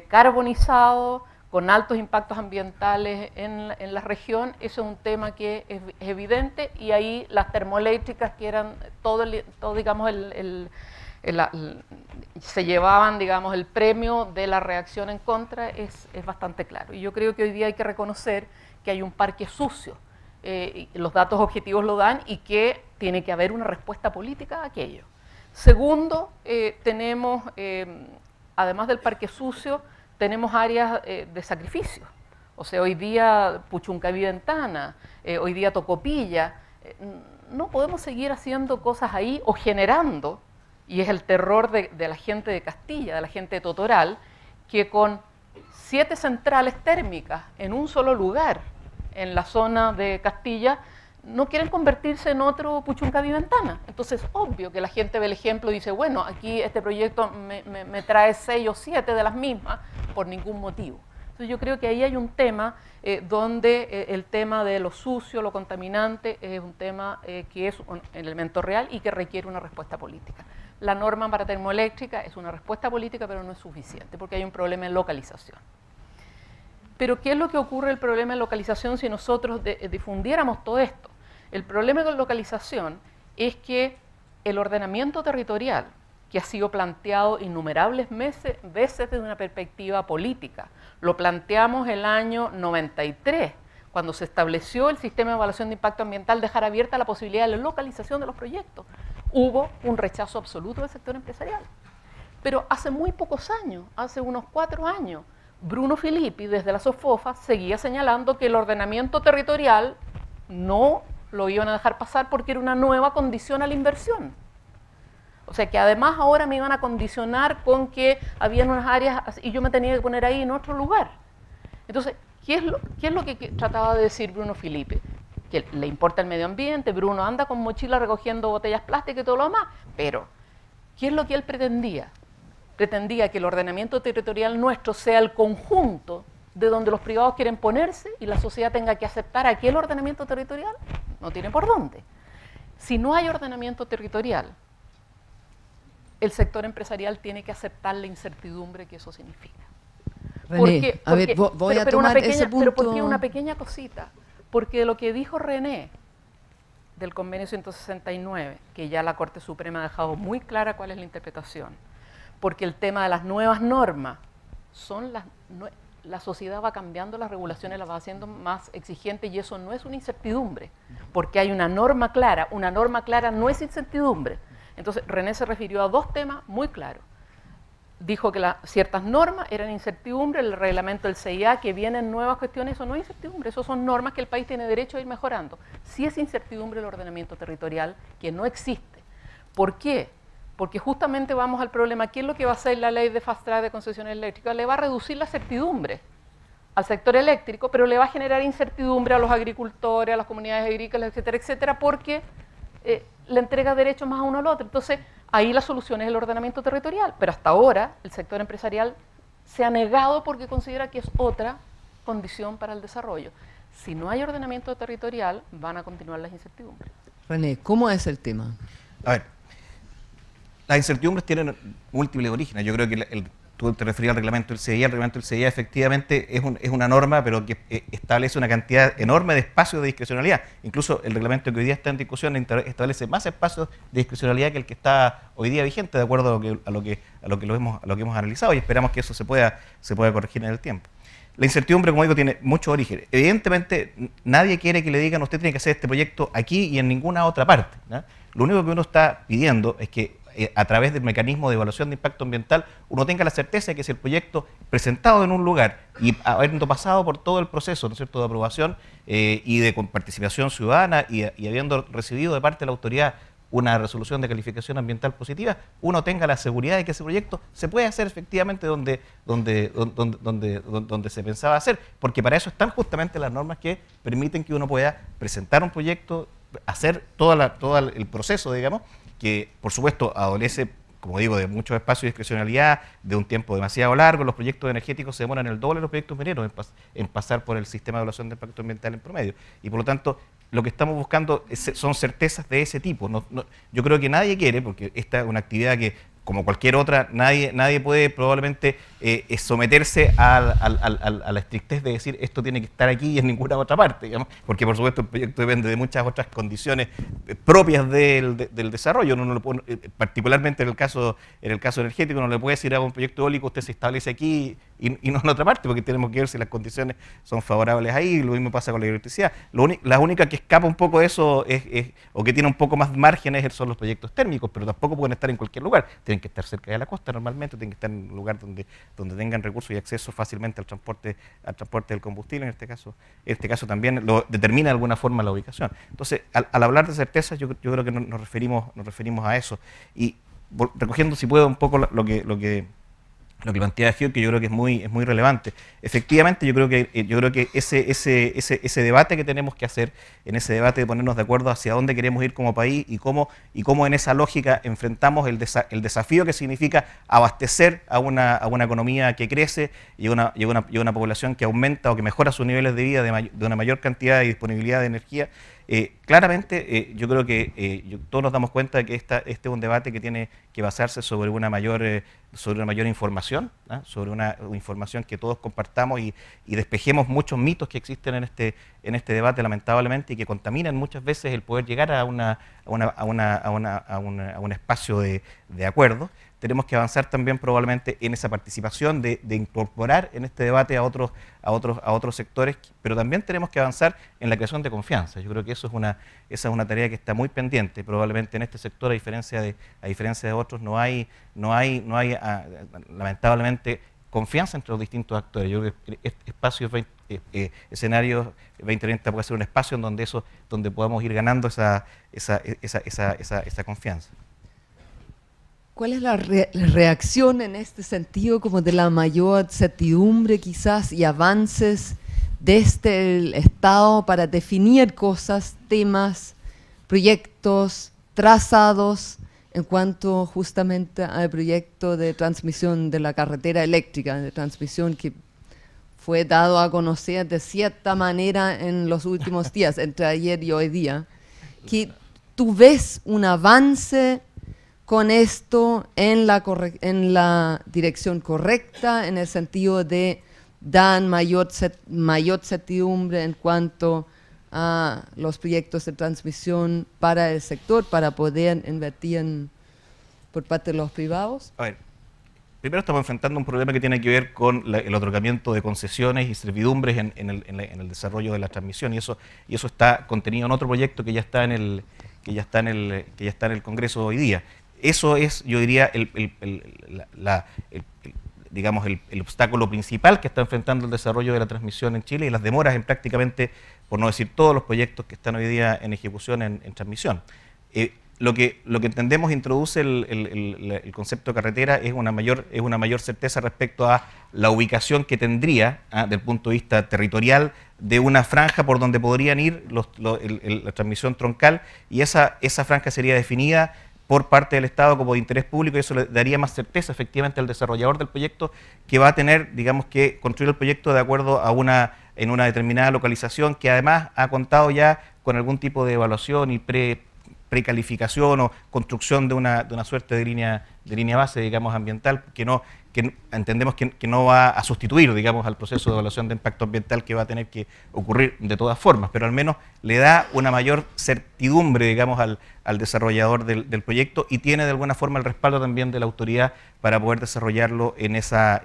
carbonizado, con altos impactos ambientales en la región. Eso es un tema que es evidente, y ahí las termoeléctricas, que eran todo digamos, se llevaban, digamos, el premio de la reacción en contra, es bastante claro. Y yo creo que hoy día hay que reconocer que hay un parque sucio, los datos objetivos lo dan, y que tiene que haber una respuesta política a aquello. Segundo, tenemos, además del parque sucio, tenemos áreas de sacrificio. O sea, hoy día Puchuncaví-Ventana, hoy día Tocopilla, no podemos seguir haciendo cosas ahí o generando, y es el terror de la gente de Castilla, de la gente de Totoral, que con 7 centrales térmicas en un solo lugar, en la zona de Castilla, no quieren convertirse en otro Puchuncaví-Ventana. Entonces, obvio que la gente ve el ejemplo y dice, bueno, aquí este proyecto me trae 6 o 7 de las mismas por ningún motivo. Entonces, yo creo que ahí hay un tema donde el tema de lo sucio, lo contaminante, es un tema que es un elemento real y que requiere una respuesta política. La norma para termoeléctrica es una respuesta política, pero no es suficiente, porque hay un problema en localización. Pero ¿qué es lo que ocurre el problema de localización si nosotros difundiéramos todo esto? El problema de localización es que el ordenamiento territorial que ha sido planteado innumerables veces desde una perspectiva política. Lo planteamos el año 93, cuando se estableció el sistema de evaluación de impacto ambiental, dejar abierta la posibilidad de la localización de los proyectos. Hubo un rechazo absoluto del sector empresarial. Pero hace muy pocos años, hace unos 4 años, Bruno Filippi, desde la SOFOFA, seguía señalando que el ordenamiento territorial no lo iban a dejar pasar porque era una nueva condición a la inversión. O sea que además ahora me iban a condicionar con que había unas áreas y yo me tenía que poner ahí en otro lugar. Entonces, ¿qué es lo que trataba de decir Bruno Filippi? Que le importa el medio ambiente, Bruno anda con mochila recogiendo botellas plásticas y todo lo demás, pero ¿qué es lo que él pretendía? Pretendía que el ordenamiento territorial nuestro sea el conjunto de donde los privados quieren ponerse y la sociedad tenga que aceptar aquel ordenamiento territorial. No tiene por dónde. Si no hay ordenamiento territorial, el sector empresarial tiene que aceptar la incertidumbre que eso significa. René, voy a tomar ese punto. Pero porque una pequeña cosita, porque de lo que dijo René del convenio 169, que ya la Corte Suprema ha dejado muy clara cuál es la interpretación, porque el tema de las nuevas normas son la sociedad va cambiando, las regulaciones las va haciendo más exigentes y eso no es una incertidumbre, porque hay una norma clara no es incertidumbre. Entonces, René se refirió a 2 temas muy claros. Dijo que ciertas normas eran incertidumbre, el reglamento del CIA, que vienen nuevas cuestiones, eso no es incertidumbre, eso son normas que el país tiene derecho a ir mejorando. Sí es incertidumbre el ordenamiento territorial, que no existe. ¿Por qué? Porque justamente vamos al problema, ¿qué es lo que va a hacer la ley de fast track de concesiones eléctricas? Le va a reducir la certidumbre al sector eléctrico, pero le va a generar incertidumbre a los agricultores, a las comunidades agrícolas, etcétera, etcétera, porque le entrega derechos más a uno al otro. Entonces, ahí la solución es el ordenamiento territorial, pero hasta ahora el sector empresarial se ha negado porque considera que es otra condición para el desarrollo. Si no hay ordenamiento territorial, van a continuar las incertidumbres. René, ¿cómo es el tema? A ver, las incertidumbres tienen múltiples orígenes. Yo creo que tú te referías al reglamento del CIA. El reglamento del CIA efectivamente es una norma, pero que establece una cantidad enorme de espacios de discrecionalidad. Incluso el reglamento que hoy día está en discusión establece más espacios de discrecionalidad que el que está hoy día vigente, de acuerdo a lo que hemos analizado, y esperamos que eso se pueda corregir en el tiempo. La incertidumbre, como digo, tiene muchos orígenes. Evidentemente, nadie quiere que le digan usted tiene que hacer este proyecto aquí y en ninguna otra parte, ¿no? Lo único que uno está pidiendo es que a través del mecanismo de evaluación de impacto ambiental, uno tenga la certeza de que si el proyecto presentado en un lugar y habiendo pasado por todo el proceso, ¿no es cierto?, de aprobación y de participación ciudadana y habiendo recibido de parte de la autoridad una resolución de calificación ambiental positiva, uno tenga la seguridad de que ese proyecto se puede hacer efectivamente donde se pensaba hacer, porque para eso están justamente las normas que permiten que uno pueda presentar un proyecto, hacer todo el proceso, digamos, que por supuesto adolece, como digo, de muchos espacios de discrecionalidad, de un tiempo demasiado largo. Los proyectos energéticos se demoran el doble de los proyectos mineros en pasar por el sistema de evaluación de impacto ambiental en promedio. Y por lo tanto, lo que estamos buscando son certezas de ese tipo. Yo creo que nadie quiere, porque esta es una actividad que, como cualquier otra, nadie puede probablemente someterse a la estrictez de decir esto tiene que estar aquí y en ninguna otra parte, digamos, porque por supuesto el proyecto depende de muchas otras condiciones propias del desarrollo. Uno no lo puede, particularmente en el caso energético, no le puede decir a un proyecto eólico usted se establece aquí y no en otra parte, porque tenemos que ver si las condiciones son favorables ahí. Lo mismo pasa con la electricidad. La única que escapa un poco de eso o que tiene un poco más márgenes son los proyectos térmicos, pero tampoco pueden estar en cualquier lugar. Tienen que estar cerca de la costa normalmente, tienen que estar en un lugar donde tengan recursos y acceso fácilmente al transporte del combustible. En este caso también lo determina de alguna forma la ubicación. Entonces, al hablar de certezas, yo creo que nos referimos a eso. Y recogiendo, si puedo, un poco lo que plantea Gio, que yo creo que es muy relevante. Efectivamente, yo creo que ese debate que tenemos que hacer, en ese debate de ponernos de acuerdo hacia dónde queremos ir como país y cómo en esa lógica enfrentamos el desafío que significa abastecer a una economía que crece y una población que aumenta o que mejora sus niveles de vida de una mayor cantidad y disponibilidad de energía, Claramente, yo creo que todos nos damos cuenta de que este es un debate que tiene que basarse sobre una mayor información, ¿ah? Sobre una información que todos compartamos y despejemos muchos mitos que existen en este debate, lamentablemente, y que contaminan muchas veces el poder llegar a un espacio de acuerdo. Tenemos que avanzar también probablemente en esa participación de incorporar en este debate a otros sectores, pero también tenemos que avanzar en la creación de confianza. Yo creo que esa es una tarea que está muy pendiente. Probablemente en este sector, a diferencia de otros, no hay lamentablemente confianza entre los distintos actores. Yo creo que escenarios 2030 puede ser un espacio en donde podamos ir ganando esa confianza. ¿Cuál es la reacción en este sentido, como de la mayor certidumbre quizás y avances desde el Estado para definir cosas, temas, proyectos, trazados en cuanto justamente al proyecto de transmisión de la carretera eléctrica, de transmisión que fue dado a conocer de cierta manera en los últimos días, entre ayer y hoy día, que tú ves un avance con esto en la dirección correcta, en el sentido de dar mayor certidumbre en cuanto a los proyectos de transmisión para el sector, para poder invertir por parte de los privados? A ver, primero estamos enfrentando un problema que tiene que ver con el otorgamiento de concesiones y servidumbres en el desarrollo de la transmisión, y eso está contenido en otro proyecto que ya está en el Congreso hoy día. Eso es, yo diría, digamos, el obstáculo principal que está enfrentando el desarrollo de la transmisión en Chile y las demoras en prácticamente, por no decir todos los proyectos que están hoy día en ejecución en transmisión. Lo que entendemos introduce el concepto de carretera es una mayor certeza respecto a la ubicación que tendría, desde el punto de vista territorial, de una franja por donde podrían ir la transmisión troncal, y esa franja sería definida por parte del Estado como de interés público, y eso le daría más certeza efectivamente al desarrollador del proyecto, que va a tener, digamos, que construir el proyecto de acuerdo a en una determinada localización, que además ha contado ya con algún tipo de evaluación y precalificación o construcción de una suerte de línea base, digamos, ambiental, que entendemos que no va a sustituir, digamos, al proceso de evaluación de impacto ambiental que va a tener que ocurrir de todas formas, pero al menos le da una mayor certidumbre, digamos, al desarrollador del proyecto, y tiene de alguna forma el respaldo también de la autoridad para poder desarrollarlo en esas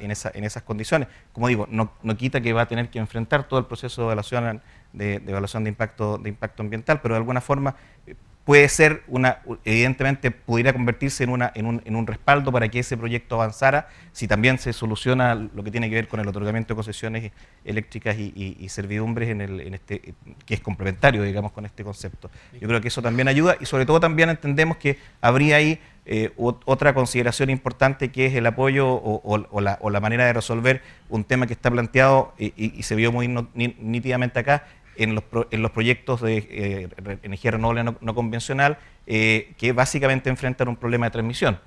condiciones. Como digo, no quita que va a tener que enfrentar todo el proceso de evaluación de impacto ambiental, pero de alguna forma puede ser evidentemente pudiera convertirse en un respaldo para que ese proyecto avanzara, si también se soluciona lo que tiene que ver con el otorgamiento de concesiones eléctricas y servidumbres que es complementario, digamos, con este concepto. Yo creo que eso también ayuda, y sobre todo también entendemos que habría ahí otra consideración importante, que es el apoyo o la manera de resolver un tema que está planteado y se vio muy nítidamente acá, en los proyectos de energía renovable no convencional, que básicamente enfrentan un problema de transmisión.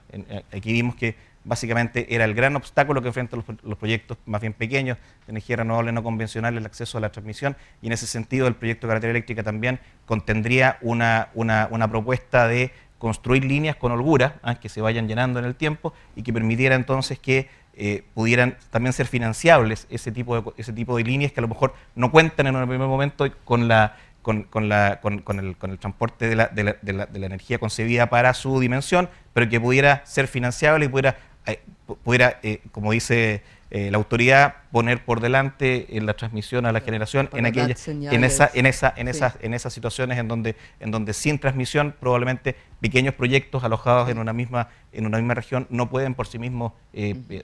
Aquí vimos que básicamente era el gran obstáculo que enfrentan los proyectos más bien pequeños de energía renovable no convencional, el acceso a la transmisión, y en ese sentido el proyecto de carretera eléctrica también contendría una propuesta de construir líneas con holgura, que se vayan llenando en el tiempo, y que permitiera entonces que pudieran también ser financiables ese tipo de líneas que a lo mejor no cuentan en un primer momento con el transporte de la energía concebida para su dimensión, pero que pudiera ser financiable y pudiera como dice la autoridad, poner por delante en la transmisión a la generación en esas situaciones en donde sin transmisión probablemente pequeños proyectos alojados en una misma región no pueden por sí mismos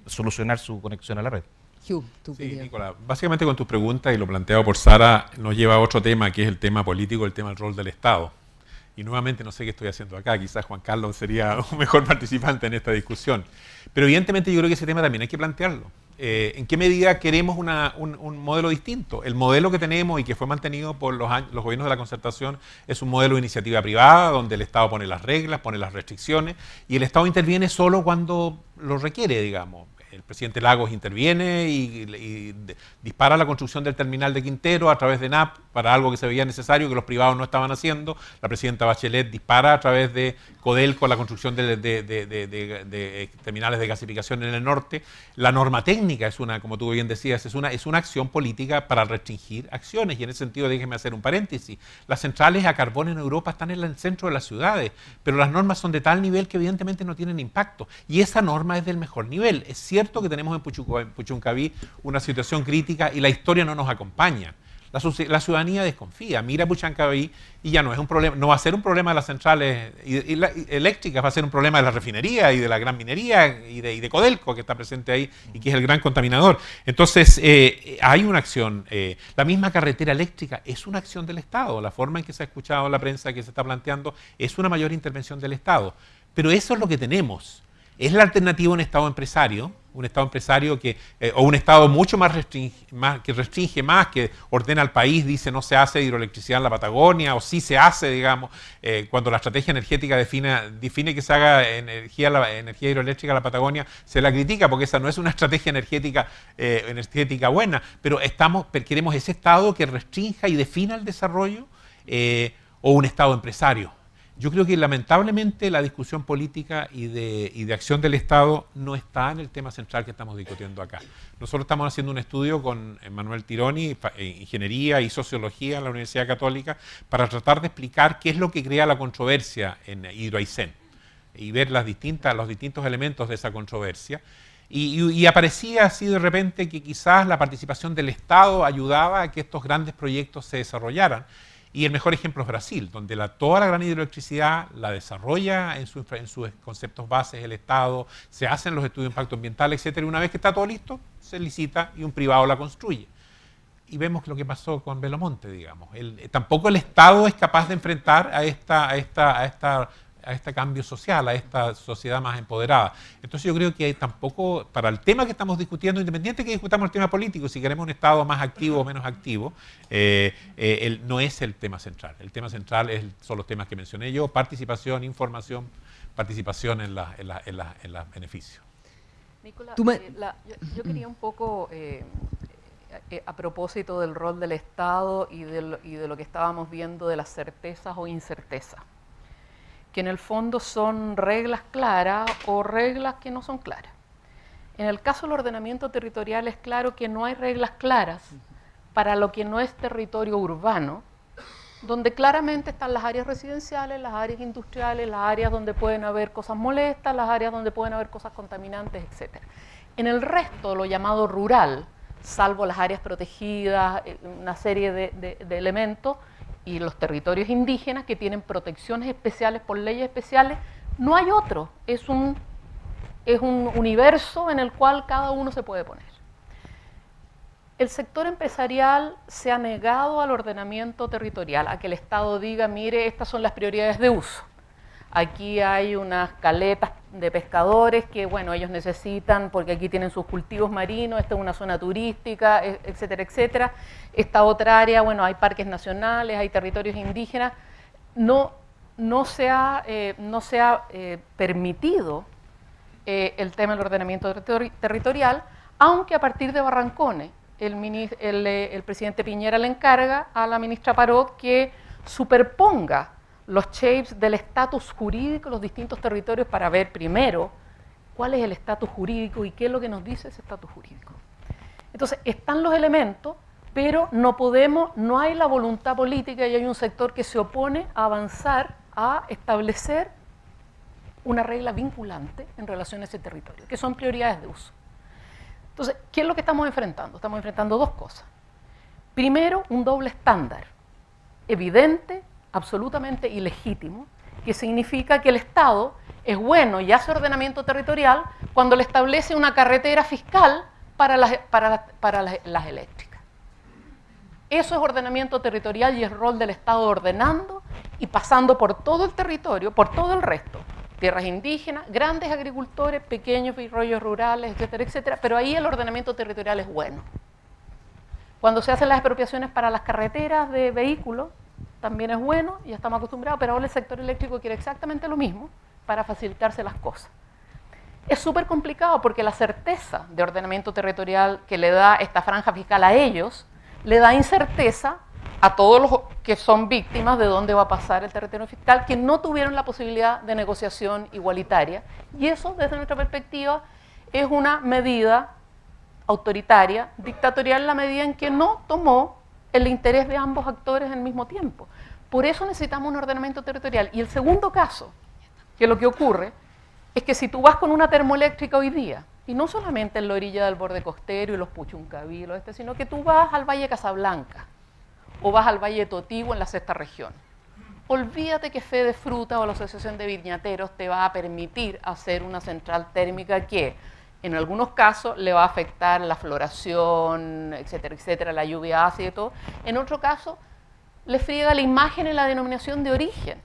solucionar su conexión a la red. Sí, Nicolás, básicamente con tus preguntas y lo planteado por Sara nos lleva a otro tema, que es el tema político, el tema del rol del Estado. Y nuevamente no sé qué estoy haciendo acá, quizás Juan Carlos sería un mejor participante en esta discusión. Pero evidentemente yo creo que ese tema también hay que plantearlo. ¿En qué medida queremos un modelo distinto? El modelo que tenemos y que fue mantenido por los gobiernos de la concertación es un modelo de iniciativa privada, donde el Estado pone las reglas, pone las restricciones, y el Estado interviene solo cuando lo requiere, digamos. el presidente Lagos interviene y dispara la construcción del terminal de Quintero a través de NAP para algo que se veía necesario, que los privados no estaban haciendo. La presidenta Bachelet dispara a través de Codelco la construcción de terminales de gasificación en el norte. La norma técnica es una, como tú bien decías, es una acción política para restringir acciones. Y en ese sentido, déjeme hacer un paréntesis. Las centrales a carbón en Europa están en el centro de las ciudades, pero las normas son de tal nivel que evidentemente no tienen impacto. Y esa norma es del mejor nivel. Es cierto que tenemos en Puchuncaví una situación crítica y la historia no nos acompaña. La ciudadanía desconfía, mira Puchuncaví y ya no es un problema, no va a ser un problema de las centrales eléctricas, va a ser un problema de la refinería y de la gran minería y de Codelco, que está presente ahí y que es el gran contaminador. Entonces, hay una acción. La misma carretera eléctrica es una acción del Estado. La forma en que se ha escuchado en la prensa que se está planteando es una mayor intervención del Estado. Pero eso es lo que tenemos. ¿Es la alternativa un Estado empresario? Un Estado empresario o un Estado mucho más que restringe más, que ordena al país, dice no se hace hidroelectricidad en la Patagonia, o sí se hace, digamos, cuando la estrategia energética define que se haga energía hidroeléctrica en la Patagonia, se la critica porque esa no es una estrategia energética buena, pero queremos ese Estado que restrinja y defina el desarrollo, o un Estado empresario. Yo creo que lamentablemente la discusión política y de acción del Estado no está en el tema central que estamos discutiendo acá. Nosotros estamos haciendo un estudio con Manuel Tironi, Ingeniería y Sociología en la Universidad Católica, para tratar de explicar qué es lo que crea la controversia en Hidroaicén y ver los distintos elementos de esa controversia. Y aparecía así de repente que quizás la participación del Estado ayudaba a que estos grandes proyectos se desarrollaran. Y el mejor ejemplo es Brasil, donde toda la gran hidroelectricidad la desarrolla en sus conceptos bases el Estado, se hacen los estudios de impacto ambiental, etcétera, y una vez que está todo listo, se licita y un privado la construye. Y vemos lo que pasó con Belo Monte, digamos. Tampoco el Estado es capaz de enfrentar a este cambio social, a esta sociedad más empoderada. Entonces yo creo que tampoco, para el tema que estamos discutiendo, independiente que discutamos el tema político, si queremos un Estado más activo o menos activo, no es el tema central. El tema central son los temas que mencioné yo: participación, información, participación en los beneficios. Nicolás, yo quería un poco, a propósito del rol del Estado y de lo que estábamos viendo de las certezas o incertezas, que en el fondo son reglas claras o reglas que no son claras. En el caso del ordenamiento territorial es claro que no hay reglas claras para lo que no es territorio urbano, donde claramente están las áreas residenciales, las áreas industriales, las áreas donde pueden haber cosas molestas, las áreas donde pueden haber cosas contaminantes, etc. En el resto, lo llamado rural, salvo las áreas protegidas, una serie de elementos, y los territorios indígenas que tienen protecciones especiales por leyes especiales, no hay otro. Es un universo en el cual cada uno se puede poner. El sector empresarial se ha negado al ordenamiento territorial, a que el Estado diga, mire, estas son las prioridades de uso. Aquí hay unas caletas de pescadores que, bueno, ellos necesitan, porque aquí tienen sus cultivos marinos, esta es una zona turística, etcétera, etcétera. Esta otra área, bueno, hay parques nacionales, hay territorios indígenas. No se ha permitido el tema del ordenamiento territorial, aunque a partir de Barrancones, el presidente Piñera le encarga a la ministra Parot que superponga los shapes del estatus jurídico de los distintos territorios para ver primero cuál es el estatus jurídico y qué es lo que nos dice ese estatus jurídico. Entonces, están los elementos, pero no hay la voluntad política y hay un sector que se opone a avanzar, a establecer una regla vinculante en relación a ese territorio, que son prioridades de uso. Entonces, ¿qué es lo que estamos enfrentando? Estamos enfrentando dos cosas. Primero, un doble estándar, evidente, absolutamente ilegítimo, que significa que el Estado es bueno y hace ordenamiento territorial cuando le establece una carretera fiscal para las eléctricas. Eso es ordenamiento territorial y es rol del Estado ordenando y pasando por todo el territorio, por todo el resto. Tierras indígenas, grandes agricultores, pequeños desarrollos rurales, etcétera, etcétera, pero ahí el ordenamiento territorial es bueno. Cuando se hacen las expropiaciones para las carreteras de vehículos, también es bueno, ya estamos acostumbrados, pero ahora el sector eléctrico quiere exactamente lo mismo para facilitarse las cosas. es súper complicado porque la certeza de ordenamiento territorial que le da esta franja fiscal a ellos, le da incerteza a todos los que son víctimas de dónde va a pasar el territorio fiscal, que no tuvieron la posibilidad de negociación igualitaria. Y eso, desde nuestra perspectiva, es una medida autoritaria, dictatorial, en la medida en que no tomó el interés de ambos actores al mismo tiempo. Por eso necesitamos un ordenamiento territorial. Y el segundo caso, que lo que ocurre, es que si tú vas con una termoeléctrica hoy día, y no solamente en la orilla del borde costero y los Puchuncaví, sino que tú vas al Valle de Casablanca, o vas al Valle de Totigua en la sexta región. Olvídate que Fede Fruta o la Asociación de Viñateros te va a permitir hacer una central térmica que en algunos casos le va a afectar la floración, etcétera, etcétera, la lluvia ácida y todo. En otro caso, le friega la imagen en la denominación de origen.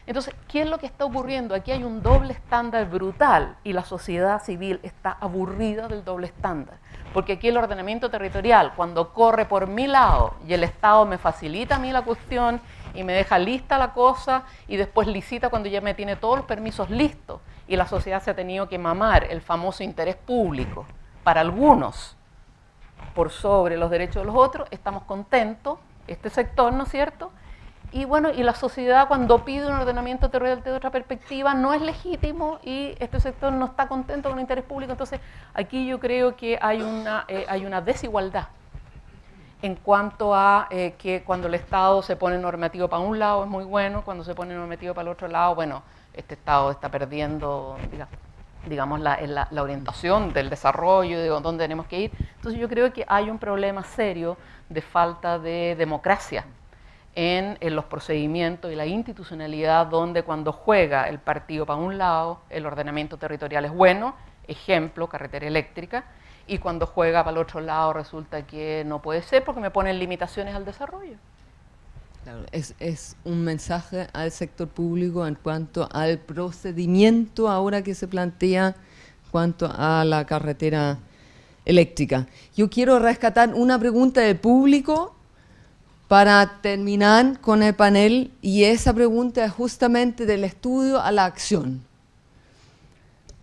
Entonces, ¿qué es lo que está ocurriendo? Aquí hay un doble estándar brutal y la sociedad civil está aburrida del doble estándar. Porque aquí el ordenamiento territorial, cuando corre por mi lado y el Estado me facilita a mí la cuestión y me deja lista la cosa y después licita cuando ya me tiene todos los permisos listos y la sociedad se ha tenido que mamar el famoso interés público para algunos por sobre los derechos de los otros, estamos contentos, este sector, ¿no es cierto? Y bueno, y la sociedad cuando pide un ordenamiento territorial de otra perspectiva no es legítimo y este sector no está contento con el interés público. Entonces, aquí yo creo que hay una desigualdad en cuanto a que cuando el Estado se pone normativo para un lado es muy bueno, cuando se pone normativo para el otro lado, bueno, este Estado está perdiendo, digamos, la orientación del desarrollo, de dónde tenemos que ir. Entonces, yo creo que hay un problema serio de falta de democracia en los procedimientos y la institucionalidad, donde cuando juega el partido para un lado, el ordenamiento territorial es bueno, ejemplo, carretera eléctrica, y cuando juega para el otro lado resulta que no puede ser porque me ponen limitaciones al desarrollo. Claro, es un mensaje al sector público en cuanto al procedimiento ahora que se plantea en cuanto a la carretera eléctrica. Yo quiero rescatar una pregunta del público para terminar con el panel, y esa pregunta es justamente del estudio a la acción.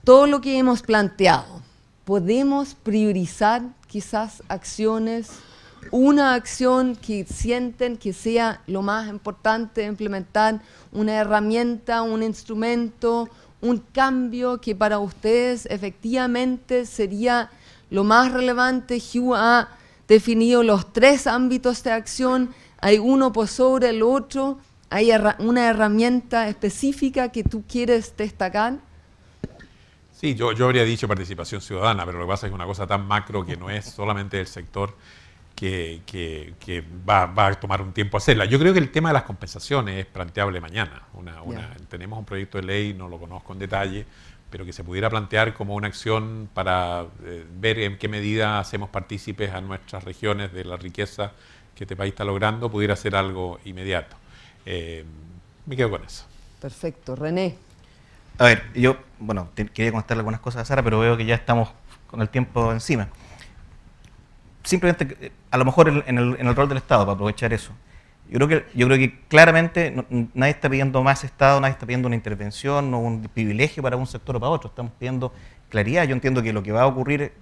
Todo lo que hemos planteado, ¿podemos priorizar quizás acciones, una acción que sienten que sea lo más importante implementar, una herramienta, un instrumento, un cambio que para ustedes efectivamente sería lo más relevante? Hugh ha definido los 3 ámbitos de acción, hay uno por sobre el otro, hay una herramienta específica que tú quieres destacar. Sí, yo habría dicho participación ciudadana, pero lo que pasa es que es una cosa tan macro que no es solamente el sector que va a tomar un tiempo hacerla. Yo creo que el tema de las compensaciones es planteable mañana. Tenemos un proyecto de ley, no lo conozco en detalle, pero que se pudiera plantear como una acción para ver en qué medida hacemos partícipes a nuestras regiones de la riqueza que este país está logrando, pudiera ser algo inmediato. Me quedo con eso. Perfecto. René. A ver, yo, bueno, quería contestarle algunas cosas a Sara, pero veo que ya estamos con el tiempo encima. Simplemente, a lo mejor en el rol del Estado, para aprovechar eso. Yo creo que claramente nadie está pidiendo más Estado, nadie está pidiendo una intervención o un privilegio para un sector o para otro. Estamos pidiendo claridad. Yo entiendo que lo que va a ocurrir,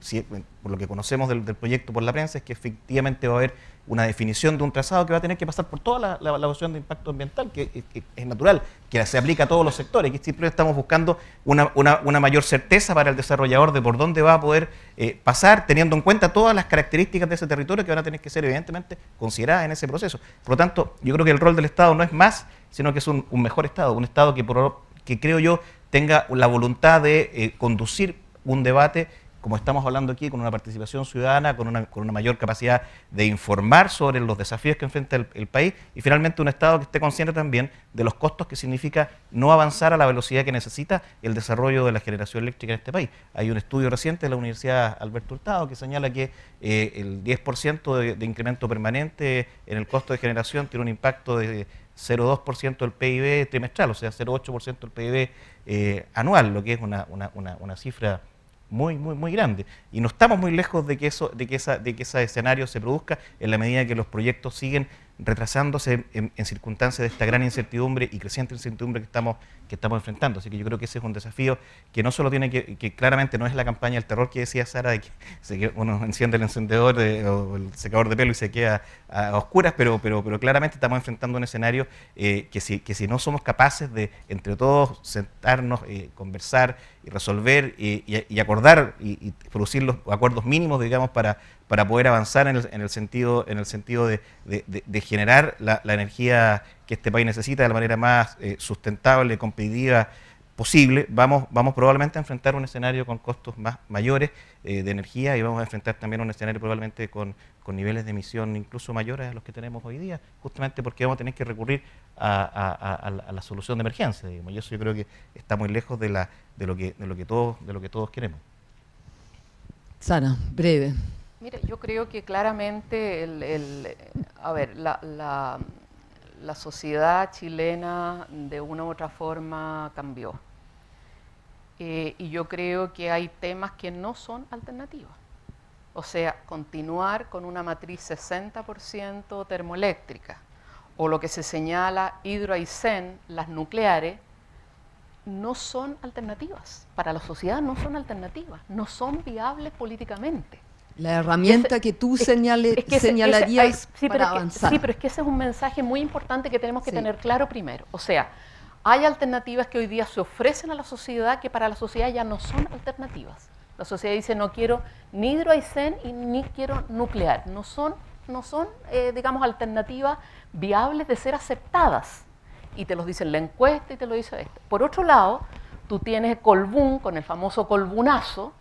por lo que conocemos del proyecto por la prensa, es que efectivamente va a haber una definición de un trazado que va a tener que pasar por toda la evaluación de impacto ambiental, que es natural, que se aplica a todos los sectores, que siempre estamos buscando una mayor certeza para el desarrollador de por dónde va a poder pasar, teniendo en cuenta todas las características de ese territorio que van a tener que ser evidentemente consideradas en ese proceso. Por lo tanto, yo creo que el rol del Estado no es más, sino que es un mejor Estado, un Estado que creo yo tenga la voluntad de conducir un debate, como estamos hablando aquí, con una participación ciudadana, con una mayor capacidad de informar sobre los desafíos que enfrenta el país, y finalmente un Estado que esté consciente también de los costos que significa no avanzar a la velocidad que necesita el desarrollo de la generación eléctrica en este país. Hay un estudio reciente de la Universidad Alberto Hurtado que señala que el 10% de incremento permanente en el costo de generación tiene un impacto de 0,2% del PIB trimestral, o sea, 0,8% del PIB anual, lo que es una cifra muy grande, y no estamos muy lejos de que ese escenario se produzca en la medida que los proyectos siguen retrasándose en circunstancias de esta gran incertidumbre y creciente incertidumbre que estamos enfrentando. Así que yo creo que ese es un desafío que no solo tiene que claramente no es la campaña del terror que decía Sara, de que uno enciende el encendedor o el secador de pelo y se queda a oscuras, pero claramente estamos enfrentando un escenario que si no somos capaces de entre todos sentarnos, conversar y resolver y acordar y producir los acuerdos mínimos, digamos, para poder avanzar en el sentido de generar la energía que este país necesita de la manera más sustentable, competitiva posible, vamos probablemente a enfrentar un escenario con costos mayores de energía, y vamos a enfrentar también un escenario probablemente con niveles de emisión incluso mayores a los que tenemos hoy día, justamente porque vamos a tener que recurrir a la solución de emergencia, digamos, y eso yo creo que está muy lejos de lo que todos queremos. Sara, breve. Mire, yo creo que claramente la sociedad chilena de una u otra forma cambió. Y yo creo que hay temas que no son alternativas. O sea, continuar con una matriz 60% termoeléctrica, o lo que se señala Hidroaicén, las nucleares, no son alternativas. Para la sociedad no son alternativas, no son viables políticamente. La herramienta que tú señalarías para avanzar. Sí, pero es que ese es un mensaje muy importante que tenemos que tener claro primero. O sea, hay alternativas que hoy día se ofrecen a la sociedad que para la sociedad ya no son alternativas. La sociedad dice, no quiero ni Hidroaicén y ni quiero nuclear. No son digamos, alternativas viables de ser aceptadas. Y te los dice la encuesta y te lo dice esto. Por otro lado, tú tienes Colbún con el famoso Colbunazo,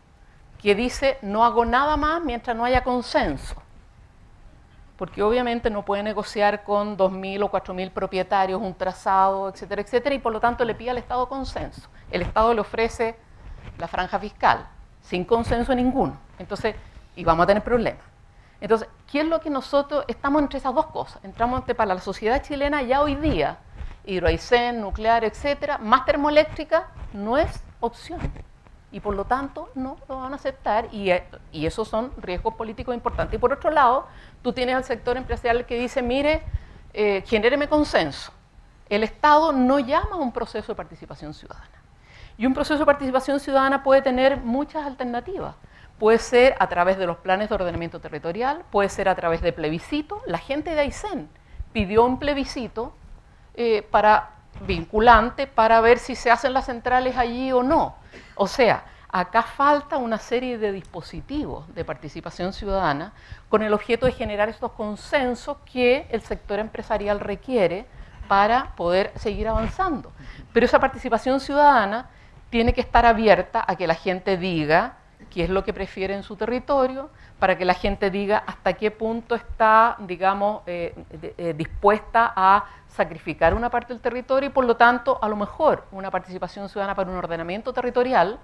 que dice, no hago nada más mientras no haya consenso. Porque obviamente no puede negociar con 2.000 o 4.000 propietarios un trazado, etcétera, etcétera, y por lo tanto le pide al Estado consenso. El Estado le ofrece la franja fiscal, sin consenso ninguno. Entonces, y vamos a tener problemas. Entonces, ¿qué es lo que nosotros estamos entre esas dos cosas? Entramos para la sociedad chilena ya hoy día, Hidroaicén, nuclear, etcétera, más termoeléctrica no es opción. Y por lo tanto no lo van a aceptar, y esos son riesgos políticos importantes. Y por otro lado, tú tienes al sector empresarial que dice, mire, genéreme consenso. El Estado no llama a un proceso de participación ciudadana. Y un proceso de participación ciudadana puede tener muchas alternativas. Puede ser a través de los planes de ordenamiento territorial, puede ser a través de plebiscito. La gente de Aysén pidió un plebiscito vinculante para ver si se hacen las centrales allí o no. O sea, acá falta una serie de dispositivos de participación ciudadana con el objeto de generar estos consensos que el sector empresarial requiere para poder seguir avanzando. Pero esa participación ciudadana tiene que estar abierta a que la gente diga qué es lo que prefiere en su territorio, para que la gente diga hasta qué punto está, digamos, dispuesta a sacrificar una parte del territorio, y por lo tanto, a lo mejor una participación ciudadana para un ordenamiento territorial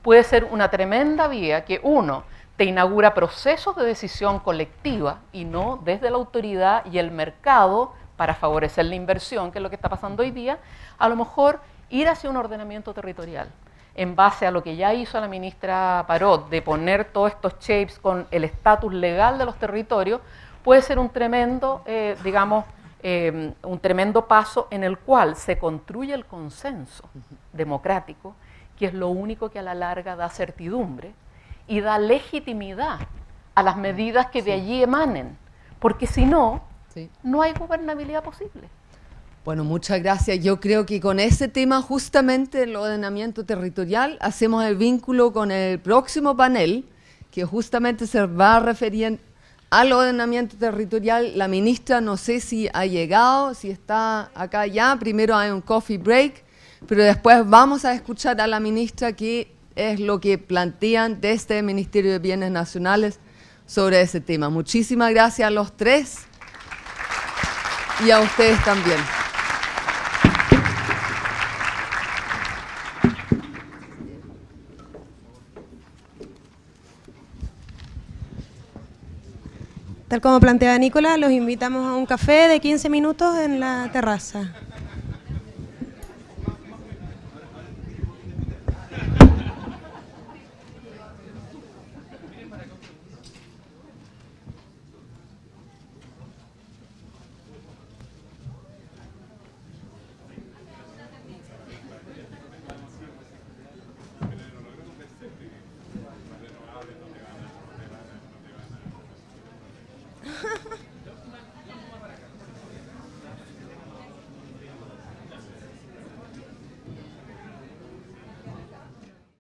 puede ser una tremenda vía que, uno, te inaugura procesos de decisión colectiva y no desde la autoridad y el mercado para favorecer la inversión, que es lo que está pasando hoy día, a lo mejor ir hacia un ordenamiento territorial en base a lo que ya hizo la ministra Parot, de poner todos estos shapes con el estatus legal de los territorios, puede ser un tremendo, un tremendo paso en el cual se construye el consenso democrático, que es lo único que a la larga da certidumbre y da legitimidad a las medidas que de allí emanen, porque si no, no hay gobernabilidad posible. Bueno, muchas gracias. Yo creo que con ese tema, justamente el ordenamiento territorial, hacemos el vínculo con el próximo panel, que justamente se va a referir al ordenamiento territorial. La ministra no sé si ha llegado, si está acá ya. Primero hay un coffee break, pero después vamos a escuchar a la ministra qué es lo que plantean desde el Ministerio de Bienes Nacionales sobre ese tema. Muchísimas gracias a los tres y a ustedes también. Tal como planteaba Nicolás, los invitamos a un café de 15 minutos en la terraza.